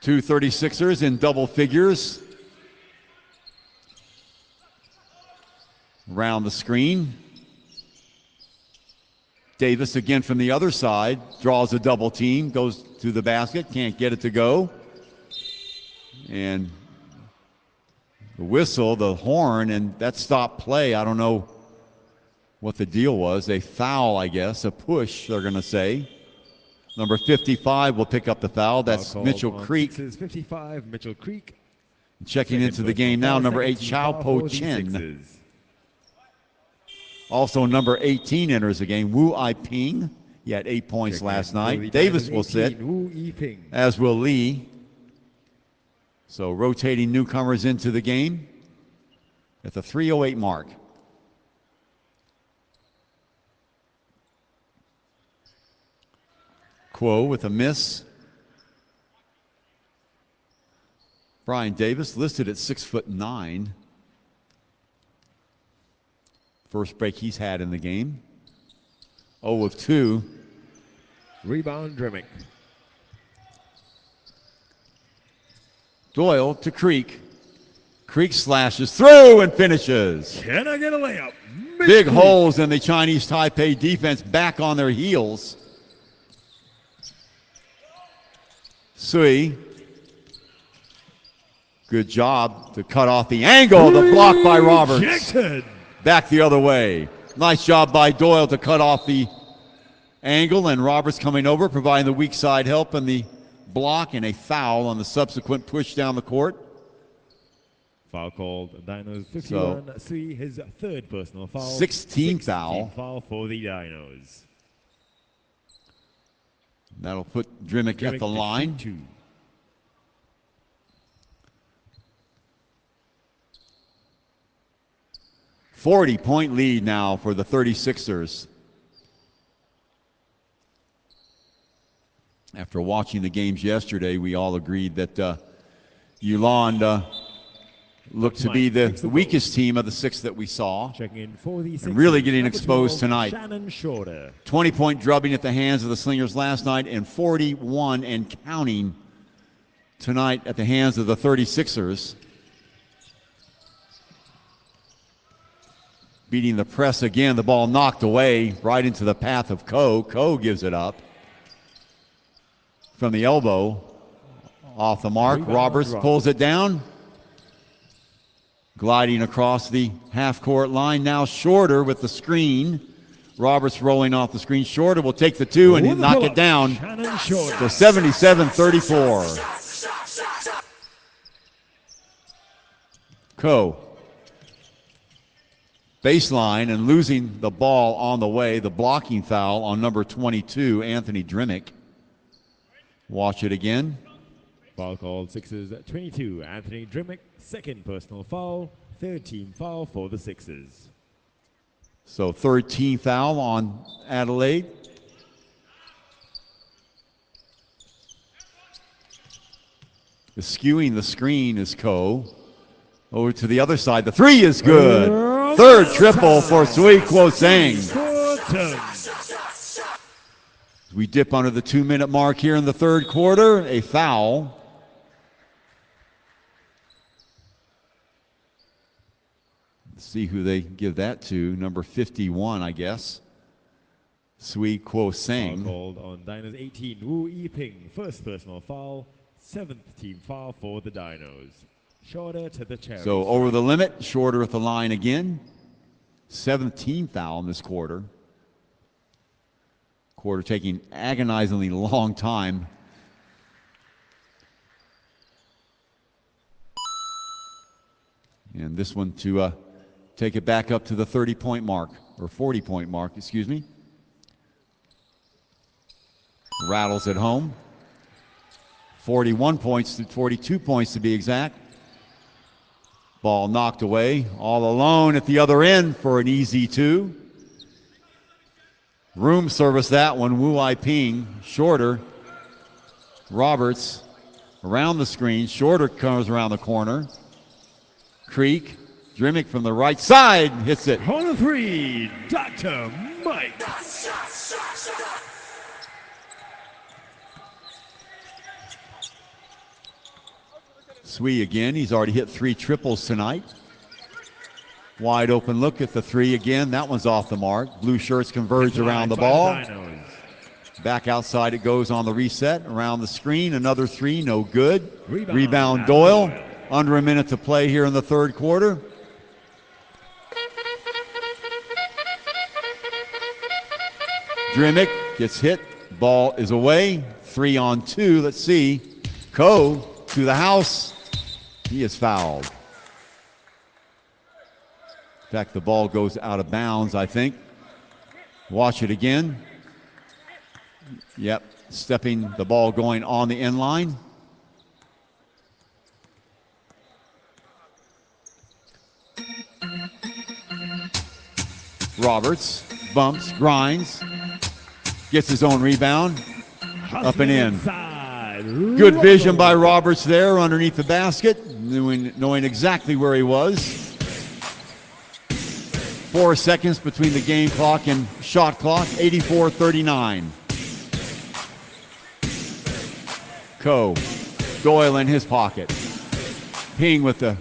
2 36ers in double figures. Around the screen. Davis again from the other side. Draws a double team. Goes to the basket. Can't get it to go. And the whistle, the horn, and that stopped play. I don't know what the deal was. A foul, I guess. A push, they're going to say. Number 55 will pick up the foul. That's Mitchell Creek. 55, Mitchell Creek. Checking into the game now, number 8, Chao Po Chen. Also, number 18 enters the game, Wu I-Ping. He had 8 points last night. Davis will sit, as will Lee. So rotating newcomers into the game at the 3:08 mark. Kuo with a miss. Bryan Davis listed at 6'9". First break he's had in the game. 0 of 2. Rebound, Drimmick. Doyle to Creek. Creek slashes through and finishes. Can I get a layup? Big holes in the Chinese Taipei defense, back on their heels. Sui. Good job to cut off the angle. The block by Roberts. Rejected. Back the other way. Nice job by Doyle to cut off the angle, and Roberts coming over, providing the weak side help and the block, and a foul on the subsequent push down the court. Foul called. Dinos 51. Sui, his third personal foul. 16th foul. Foul for the Dinos. That'll put Drimmick at the line. 2. .40 lead now for the 36ers. After watching the games yesterday, we all agreed that Yulon looked to be the weakest team of the 6 that we saw. Checking in for the and really getting exposed tonight. Shannon Shorter. 20-point drubbing at the hands of the Slingers last night, and 41 and counting tonight at the hands of the 36ers. Beating the press again, the ball knocked away right into the path of Ko. Ko gives it up. From the elbow, off the mark, Roberts pulls it down. Gliding across the half-court line, now Shorter with the screen. Roberts rolling off the screen. Shorter will take the 2 and knock it down. So 77-34. Ko. Baseline and losing the ball on the way. The blocking foul on number 22, Anthony Drimmick. Watch it again. Foul called, Sixers 22. Anthony Drimmick, second personal foul, third team foul for the Sixers. So third team foul on Adelaide. Skewing the screen is Ko. Over to the other side. The 3 is good. Third triple for Sui Kuo-Sang. We dip under the 2-minute mark here in the third quarter. A foul. Let's see who they give that to. Number 51, I guess. Sui Kuo-Sang. Foul called on Dinos 18. Wu I-Ping, first personal foul, seventh team foul for the Dinos. Shorter to the cherry. So over the limit, Shorter at the line again. 17th foul in this quarter. Quarter taking agonizingly long time. And this one to take it back up to the 30-point mark, or 40-point mark, excuse me. Rattles it home. 41 points, 42 points to be exact. Ball knocked away, all alone at the other end for an easy 2. Room service that one, Wu Ai-ping, Shorter, Roberts around the screen. Shorter comes around the corner. Creek, Drimmick from the right side hits it. On the 3, Dr. Mike. Swee again, he's already hit 3 triples tonight. Wide open look at the 3 again. That one's off the mark. Blue shirts converge around the ball. Back outside it goes on the reset. Around the screen, another 3, no good. Rebound Doyle. Under a minute to play here in the third quarter. Drimmick gets hit. Ball is away. 3 on 2. Let's see. Ko to the house. He is fouled. In fact, the ball goes out of bounds, I think. Watch it again. Yep, stepping the ball going on the end line. Roberts bumps, grinds, gets his own rebound, up and in. Good vision by Roberts there underneath the basket, knowing exactly where he was. 4 seconds between the game clock and shot clock, 84-39. Ko, Doyle in his pocket. Ping with the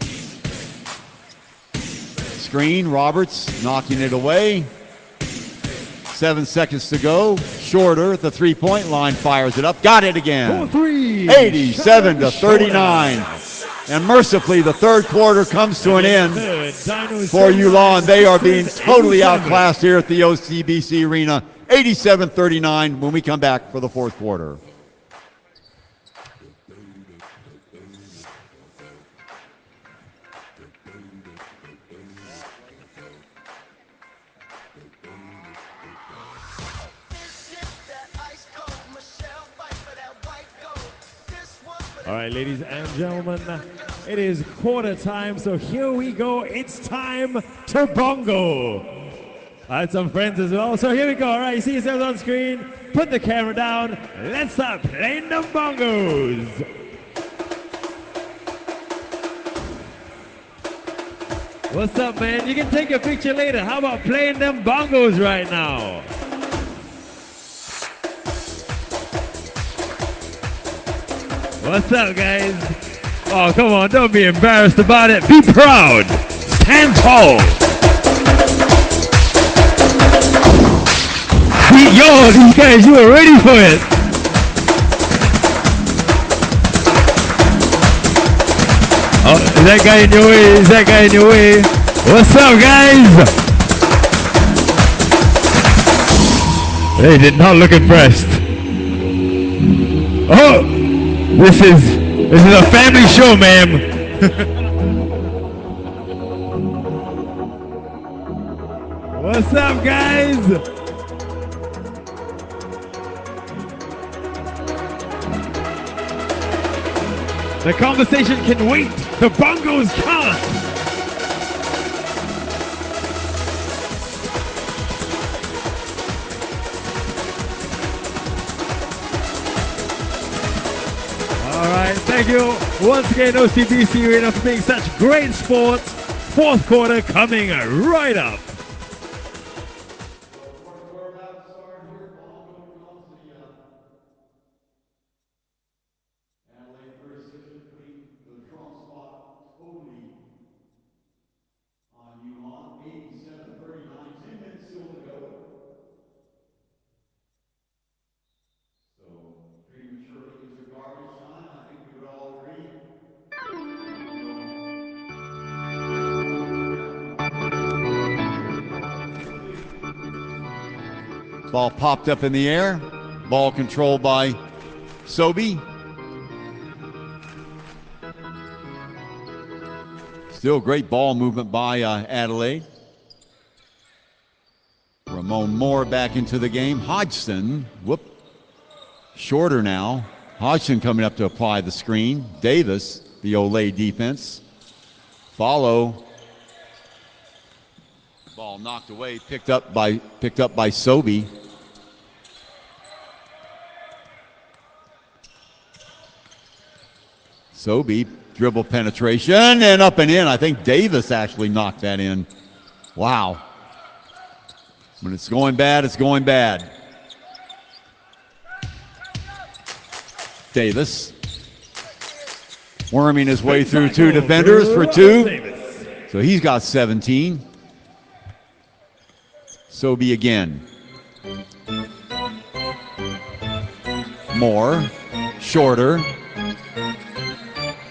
screen. Roberts knocking it away. 7 seconds to go. Shorter at the three-point line fires it up. Got it again. 87-39. And mercifully, the third quarter comes to an end for Yulon. They are being totally outclassed here at the OCBC Arena. 87-39 when we come back for the fourth quarter. All right, ladies and gentlemen, it is quarter time, so here we go. It's time to bongo. I had some friends as well, so here we go. All right, you see yourselves on screen. Put the camera down. Let's start playing them bongos. What's up, man? You can take a picture later. How about playing them bongos right now? What's up, guys? Oh, come on, don't be embarrassed about it. Be proud. Stand tall. Yo, these guys, you were ready for it. Oh, is that guy in your way? Is that guy in your way? What's up, guys? They did not look impressed. Oh! This is a family show, ma'am. What's up, guys? The conversation can wait. The bongos can't. Thank you once again, OCBC Arena, for being such great sports. Fourth quarter coming right up. Adelaide 36ers putting the trump spot totally on Yulon. 87-39, 10 minutes still to go. So prematurely into garbage time, I think we would all agree. Ball popped up in the air. Ball controlled by Sobey. Still great ball movement by Adelaide. Ramon Moore back into the game. Hodgson, Shorter now. Hodgson coming up to apply the screen. Davis, the Olay defense. Follow. Ball knocked away, picked up by Sobey. Sobey, dribble penetration, and up and in. I think Davis actually knocked that in. Wow. When it's going bad, it's going bad. Davis worming his way through two defenders for two. So he's got 17. Sobey again. Moore, Shorter.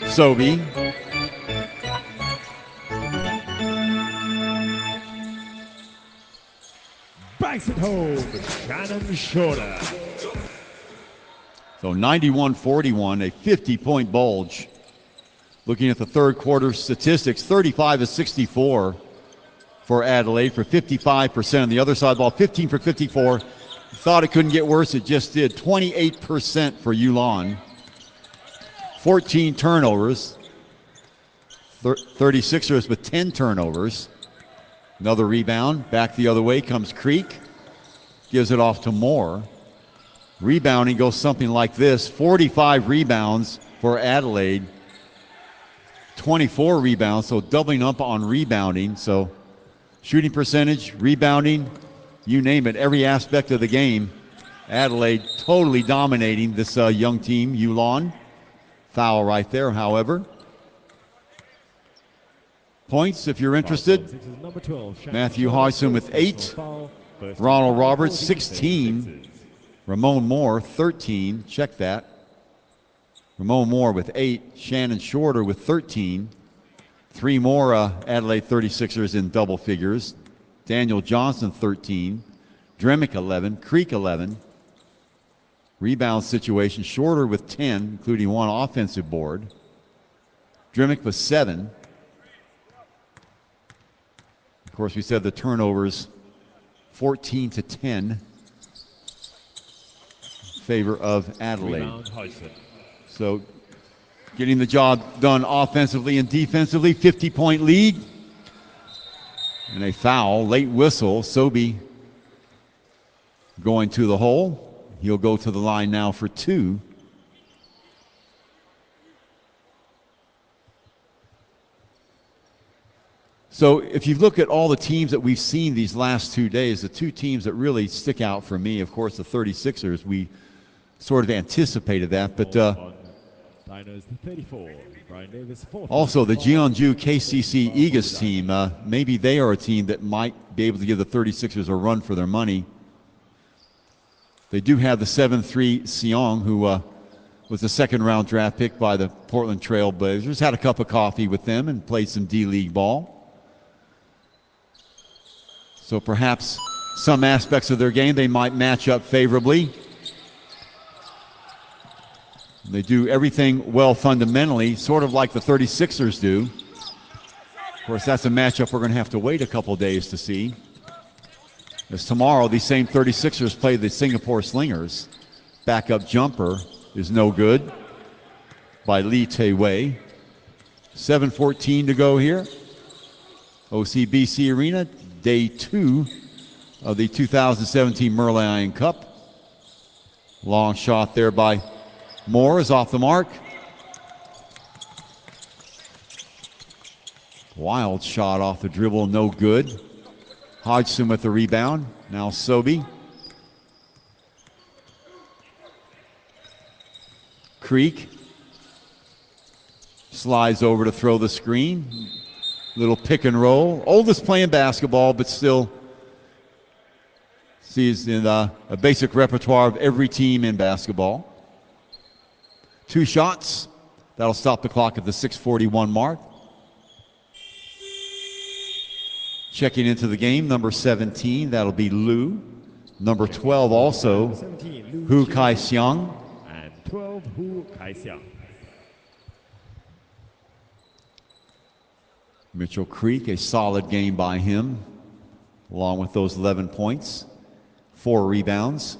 Sobey. Banks it home, Shannon Shorter. So 91-41, a 50-point bulge. Looking at the third quarter statistics, 35 of 64 for Adelaide for 55%. On the other side ball, 15 for 54. Thought it couldn't get worse, it just did. 28% for Yulon. 14 turnovers. 36ers with 10 turnovers. Another rebound. Back the other way comes Creek. Gives it off to Moore. Rebounding goes something like this. 45 rebounds for Adelaide. 24 rebounds, so doubling up on rebounding. So shooting percentage, rebounding, you name it, every aspect of the game. Adelaide totally dominating this young team, Yulon. Foul right there, however. Points, if you're interested. Matthew Hodgson with 8. Ronald Roberts, 16. Ramon Moore, 13. Check that. Ramon Moore with 8. Shannon Shorter with 13. 3 more Adelaide 36ers in double figures. Daniel Johnson, 13. Dremick, 11. Creek, 11. Rebound situation, Shorter with 10, including 1 offensive board. Dremick with 7. Of course, we said the turnovers, 14-10 in favor of Adelaide. So getting the job done offensively and defensively, 50-point lead. And a foul, late whistle. Sobey going to the hole. He'll go to the line now for 2. So if you look at all the teams that we've seen these last 2 days, the 2 teams that really stick out for me, of course, the 36ers, we sort of anticipated that, but also the Jeonju KCC Eagles team, maybe they are a team that might be able to give the 36ers a run for their money. They do have the 7-3 Seong, who was a second-round draft pick by the Portland Trail Blazers. Had a cup of coffee with them and played some D-League ball. So perhaps some aspects of their game they might match up favorably. They do everything well fundamentally, sort of like the 36ers do. Of course, that's a matchup we're going to have to wait a couple days to see. As tomorrow, these same 36ers play the Singapore Slingers. Backup jumper is no good by Lee Te-Wei. 7:14 to go here. OCBC Arena, day 2 of the 2017 Merlion Cup. Long shot there by Moore is off the mark. Wild shot off the dribble, no good. Hodgson with the rebound. Now Sobey. Creek slides over to throw the screen. Little pick and roll. Oldest playing basketball, but still sees in a basic repertoire of every team in basketball. 2 shots. That'll stop the clock at the 6:41 mark. Checking into the game, number 17, that'll be Lu. Number 12 also, Hu Kai-Hsiang. And 12, Hu Kai-Hsiang. Mitchell Creek, a solid game by him, along with those 11 points, 4 rebounds,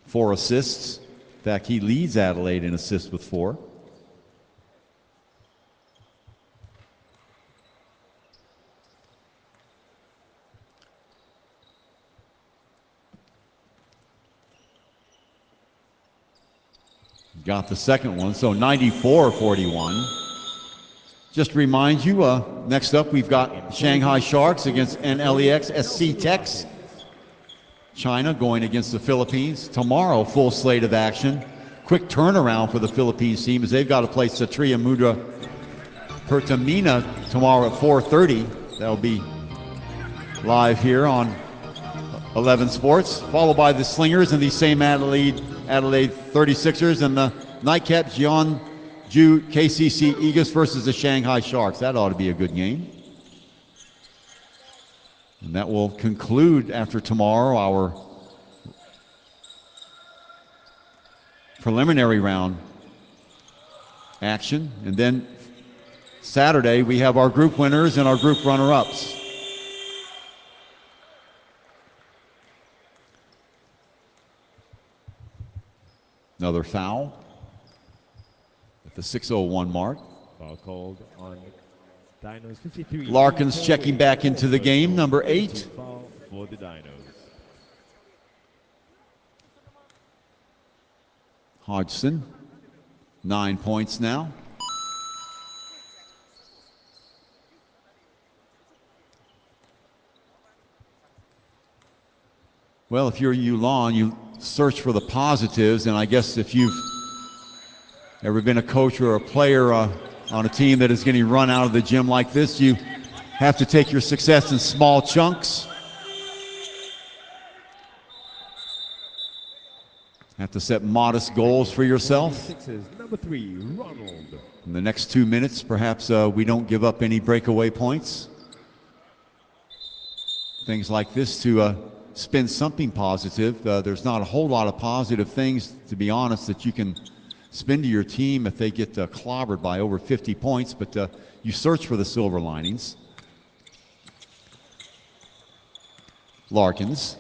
4 assists, fact, he leads Adelaide in assists with 4. Got the second one, so 94-41. Just to remind you, next up we've got Shanghai Sharks against NLEX SC Techs. China going against the Philippines. Tomorrow, full slate of action. Quick turnaround for the Philippines team as they've got to play Satria Mudra Pertamina tomorrow at 4:30. That'll be live here on 11 Sports, followed by the Slingers and the same Adelaide 36ers and the Nightcaps Jeonju KCC Eagles versus the Shanghai Sharks. That ought to be a good game. And that will conclude after tomorrow our preliminary round action. And then Saturday we have our group winners and our group runner-ups. Another foul at the 6:01 mark. Foul called on Dinos 53. Larkins checking back into the game, number 8. Foul for the Dinos. Hodgson, 9 points now. Well, if you're Yulon, you search for the positives, and I guess if you've ever been a coach or a player on a team that is getting run out of the gym like this, you have to take your success in small chunks. Have to set modest goals for yourself. Number 3, Ronald. In the next 2 minutes, perhaps we don't give up any breakaway points. Things like this to spin something positive. There's not a whole lot of positive things, to be honest, that you can spin to your team if they get clobbered by over 50 points, but you search for the silver linings. Larkins.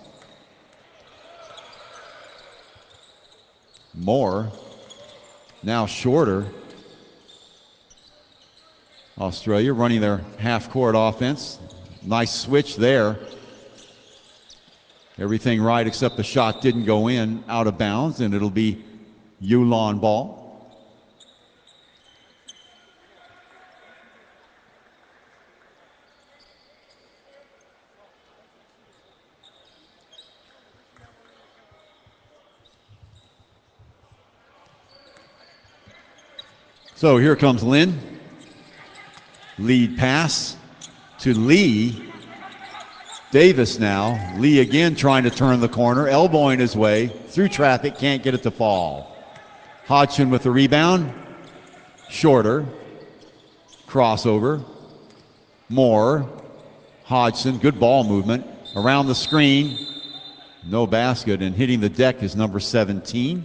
Moore. Now Shorter. Australia running their half-court offense. Nice switch there. Everything right except the shot didn't go in, out of bounds, and it'll be Yulon ball. So here comes Lin. Lead pass to Lee. Davis now. Lee again trying to turn the corner, elbowing his way through traffic, can't get it to fall. Hodgson with the rebound. Shorter. Crossover. Moore. Hodgson, good ball movement. Around the screen. No basket, and hitting the deck is number 17.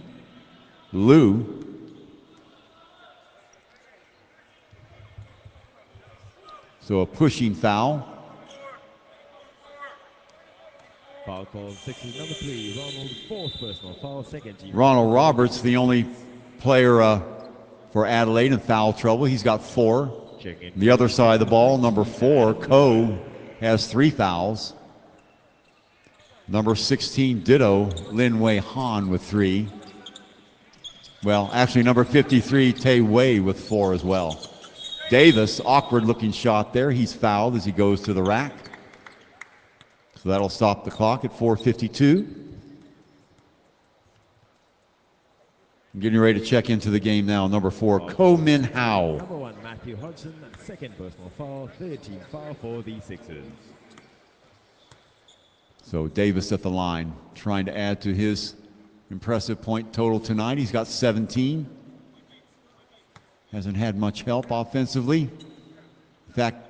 Lu. So a pushing foul. Foul called 6 is number 3, Ronald, 4th personal foul, second team. Ronald Roberts, the only player for Adelaide in foul trouble. He's got 4. The other side of the ball, number 4, Ko, has 3 fouls. Number 16, ditto, Lin Wei Han with 3. Well, actually number 53, Te-Wei with 4 as well. Davis, awkward looking shot there. He's fouled as he goes to the rack. So that'll stop the clock at 4:52. Getting ready to check into the game now. Number 4, Ko Min-Hao. Number 1, Matthew Hodgson, second personal foul, third team foul for the Sixers. So Davis at the line, trying to add to his impressive point total tonight. He's got 17. Hasn't had much help offensively. In fact,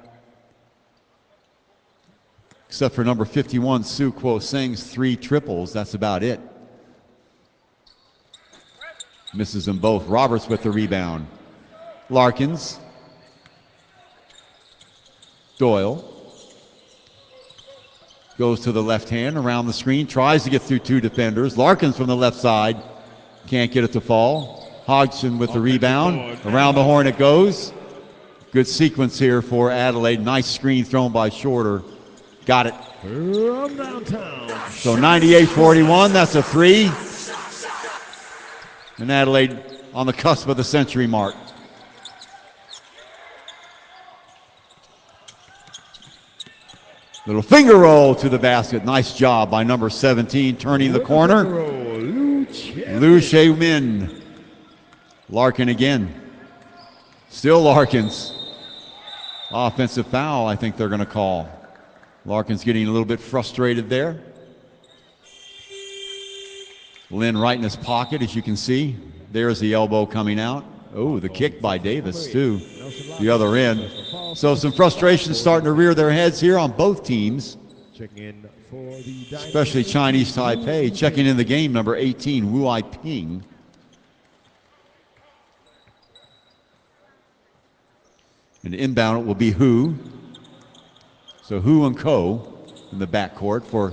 except for number 51, Su Kuo-Seng's 3 triples, that's about it. Misses them both. Roberts with the rebound. Larkins. Doyle. Goes to the left hand, around the screen, tries to get through 2 defenders. Larkins from the left side. Can't get it to fall. Hodgson with the rebound. Around the horn it goes. Good sequence here for Adelaide. Nice screen thrown by Shorter. Got it. From downtown. So 98-41, that's a 3. And Adelaide on the cusp of the century mark. Little finger roll to the basket. Nice job by number 17, turning the corner. Lu She-min. Larkin again. Still Larkins. Offensive foul, I think they're going to call. Larkin's getting a little bit frustrated there. Lynn right in his pocket, as you can see. There's the elbow coming out. Oh, the kick by Davis, too. The other end. So some frustration starting to rear their heads here on both teams. Especially Chinese Taipei. Checking in the game, number 18, Wu Ai-ping. And inbound it will be Hu. So Hu and Ko in the backcourt for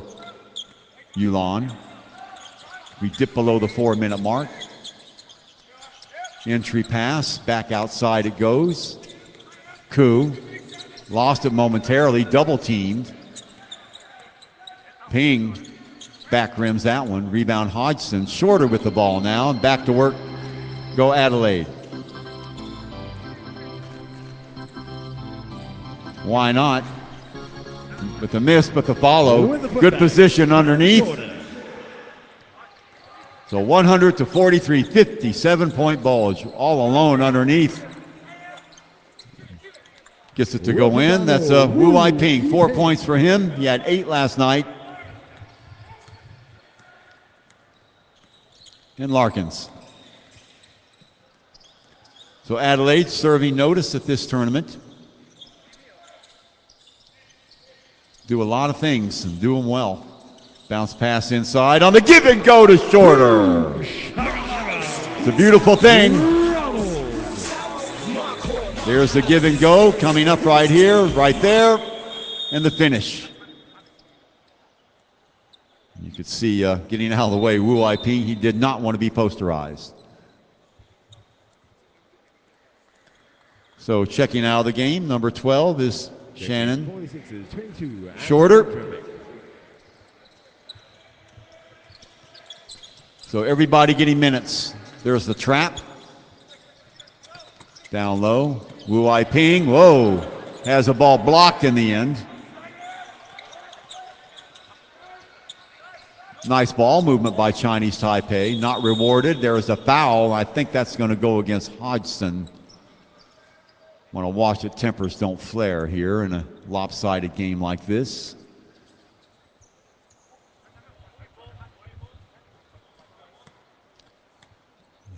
Yulon. We dip below the 4-minute mark. Entry pass, back outside it goes. Ku lost it momentarily, double teamed. Ping back rims that one. Rebound Hodgson. Shorter with the ball now, and back to work go Adelaide. Why not? With the miss, but the follow. Good position underneath. So 100-43, 57-point Bulge, all alone underneath. Gets it to go in. That's Wu Ai-ping, 4 points for him. He had 8 last night. And Larkins. So Adelaide serving notice at this tournament. Do a lot of things and do them well. Bounce pass inside on the give and go to Shorter. It's a beautiful thing. There's the give and go coming up right here, right there, and the finish. You could see getting out of the way, Wu Ai-ping, he did not want to be posterized. So checking out of the game, number 12 is Shannon Shorter. So everybody getting minutes. There's the trap. Down low. Wu Ai-ping, whoa, has a ball blocked in the end. Nice ball movement by Chinese Taipei. Not rewarded. There is a foul. I think that's going to go against Hodgson. Want to watch that tempers don't flare here in a lopsided game like this.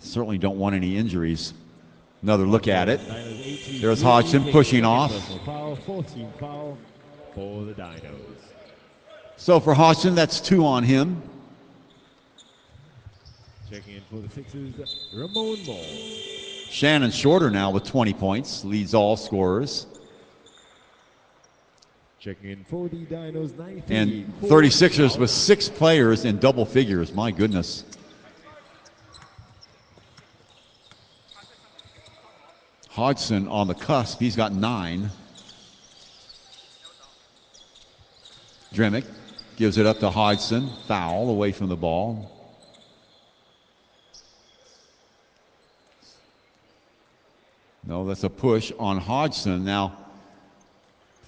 Certainly don't want any injuries. Another look at it. There's Hodgson pushing off. 14 foul for the Dinos. So for Hodgson, that's 2 on him. Checking in for the Sixers, Ramon Ball. Shannon Shorter now with 20 points, leads all scorers. Checking in for the Dinos, 19. And 36ers with 6 players in double figures. My goodness. Hodgson on the cusp. He's got 9. Dremick gives it up to Hodgson. Foul away from the ball. No, that's a push on Hodgson. Now,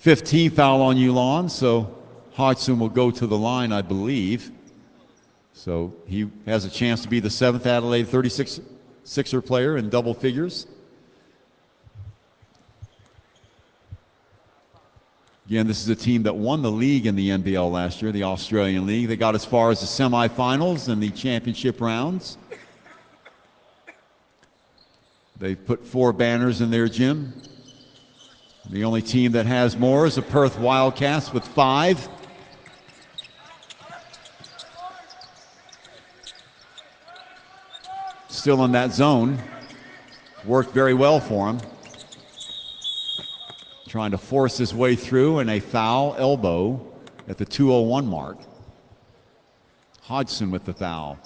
15 foul on Yulon, so Hodgson will go to the line, I believe. So he has a chance to be the 7th Adelaide 36er player in double figures. Again, this is a team that won the league in the NBL last year, the Australian League. They got as far as the semifinals and the championship rounds. They put 4 banners in their gym. The only team that has more is the Perth Wildcats with 5. Still in that zone. Worked very well for him. Trying to force his way through, and a foul elbow at the 2:01 mark. Hodgson with the foul.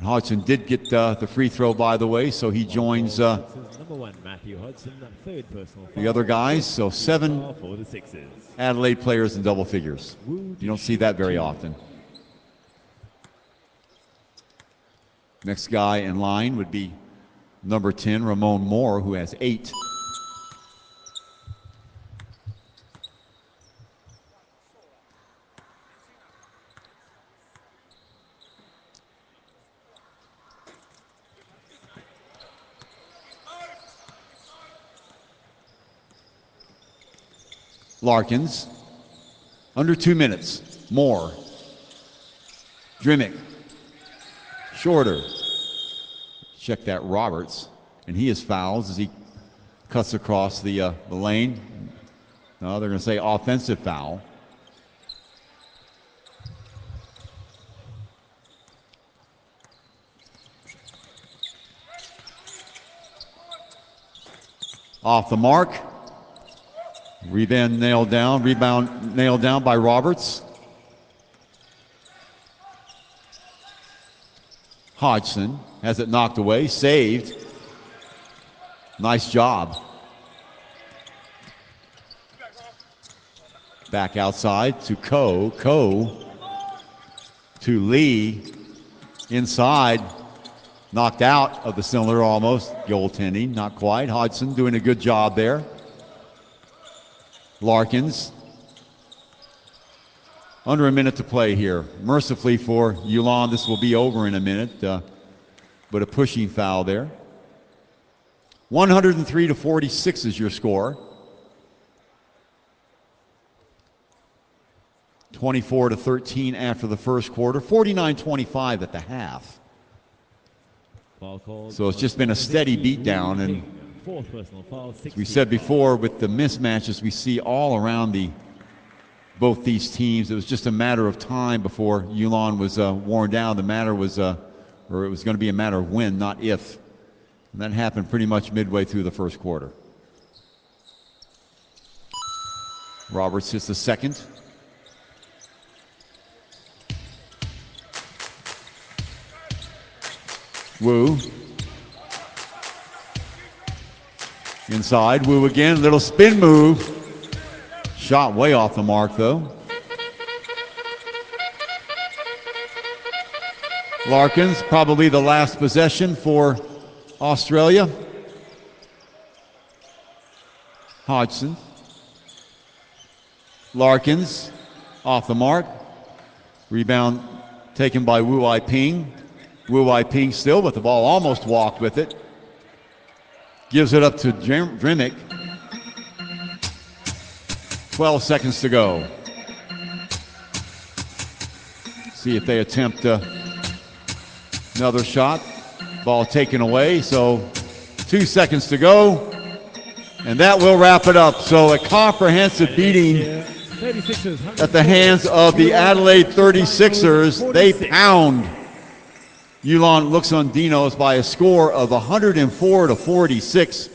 Hodgson did get the free throw, by the way, so he joins number 1, Matthew Hodgson, third personal foul. the other guys. So 7 For the Sixers. Adelaide players in double figures. You don't see that very often. Next guy in line would be number 10, Ramon Moore, who has 8. Larkins, under 2 minutes. Moore, Drimmick, Shorter. Check that Roberts, and he is fouled as he cuts across the lane. No, they're going to say offensive foul. Off the mark. Rebound nailed down by Roberts. Hodgson has it knocked away, saved. Nice job. Back outside to Ko. Ko to Lee. Inside. Knocked out of the cylinder almost. Goaltending, not quite. Hodgson doing a good job there. Larkins. Under a minute to play here. Mercifully for Yulon, this will be over in a minute, but a pushing foul there. 103-46 is your score. 24-13 after the first quarter. 49-25 at the half. So it's just been a steady beatdown, and as we said before, with the mismatches we see all around both these teams, it was just a matter of time before Yulon was worn down. The matter was, or it was going to be a matter of when, not if. And that happened pretty much midway through the first quarter. Roberts hits the second. Wu. Inside, Wu again, little spin move. Shot way off the mark though. Larkins, probably the last possession for Australia. Hodgson. Larkins, off the mark. Rebound taken by Wu Wai Ping. Wu Wai Ping still, but the ball almost walked with it. Gives it up to Drimmick. 12 seconds to go. See if they attempt another shot. Ball taken away, so 2 seconds to go. And that will wrap it up. So a comprehensive beating at the hands of the Adelaide 36ers. They pound Yulon Luxgen Dinos by a score of 104-46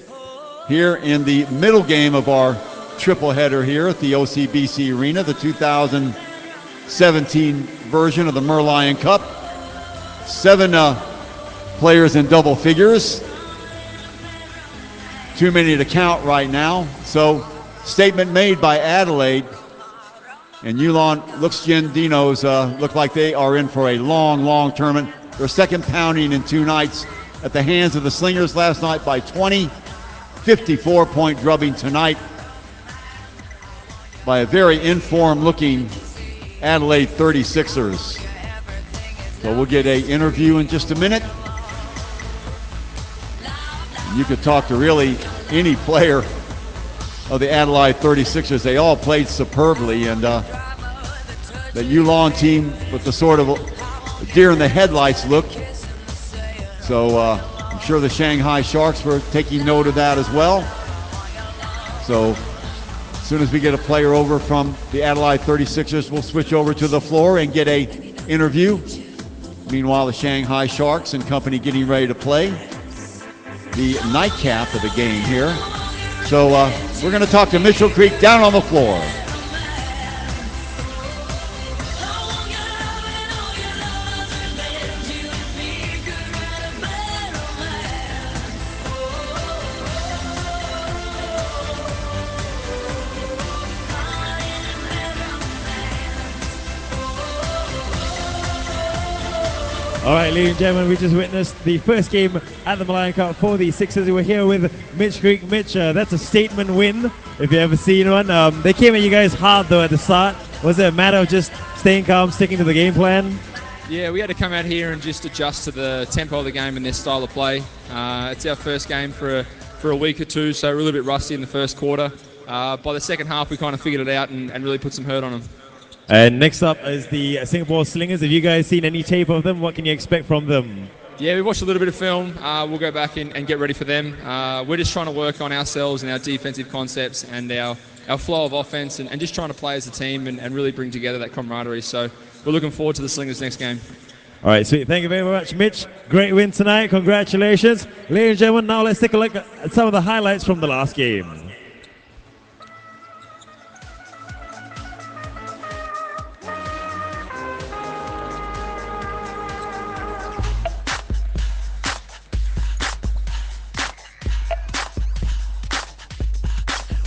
here in the middle game of our triple header here at the OCBC Arena, the 2017 version of the Merlion Cup. 7 players in double figures. Too many to count right now. So, statement made by Adelaide, and Yulon Luxgen Dinos look like they are in for a long, long tournament. Their second pounding in 2 nights at the hands of the Slingers last night by 20. 54-point drubbing tonight by a very informed-looking Adelaide 36ers. So we'll get an interview in just a minute. You could talk to really any player of the Adelaide 36ers. They all played superbly, and the Yulon team with the sort of deer in the headlights look. So I'm sure the Shanghai Sharks were taking note of that as well. So as soon as we get a player over from the Adelaide 36ers, we'll switch over to the floor and get a interview. Meanwhile, the Shanghai Sharks and company getting ready to play the nightcap of the game here. So we're going to talk to Mitchell Creek down on the floor. All right, ladies and gentlemen, we just witnessed the first game at the Merlion Cup for the Sixers. We're here with Mitch Creek. Mitch, that's a statement win, if you've ever seen one. They came at you guys hard, though, at the start. Was it a matter of just staying calm, sticking to the game plan? Yeah, we had to come out here and just adjust to the tempo of the game and their style of play. It's our first game for a week or two, so we're a little bit rusty in the first quarter. By the second half, we kind of figured it out and really put some hurt on them. And next up is the Singapore Slingers. Have you guys seen any tape of them? What can you expect from them? Yeah, we watched a little bit of film. We'll go back and get ready for them. We're just trying to work on ourselves and our defensive concepts and our flow of offense and just trying to play as a team and really bring together that camaraderie. So we're looking forward to the Slingers next game. All right, sweet. Thank you very much, Mitch. Great win tonight. Congratulations. Ladies and gentlemen, now let's take a look at some of the highlights from the last game.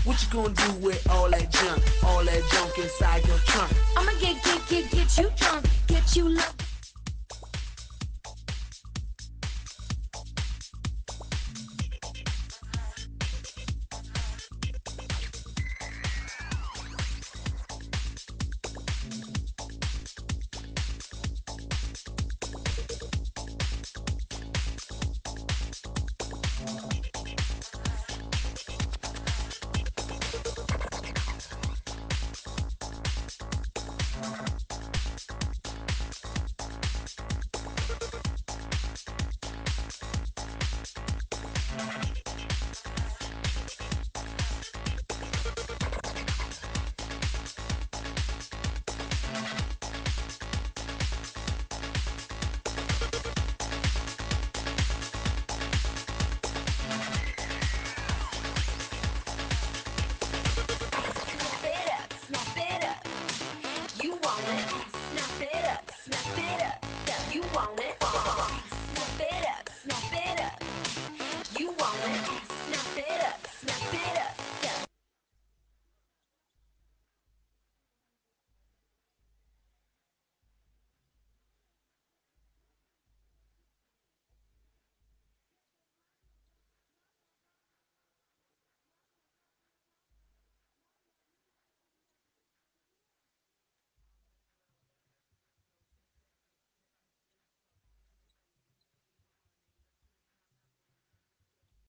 What you gonna do with all that junk inside your trunk? I'ma get you drunk, get you love.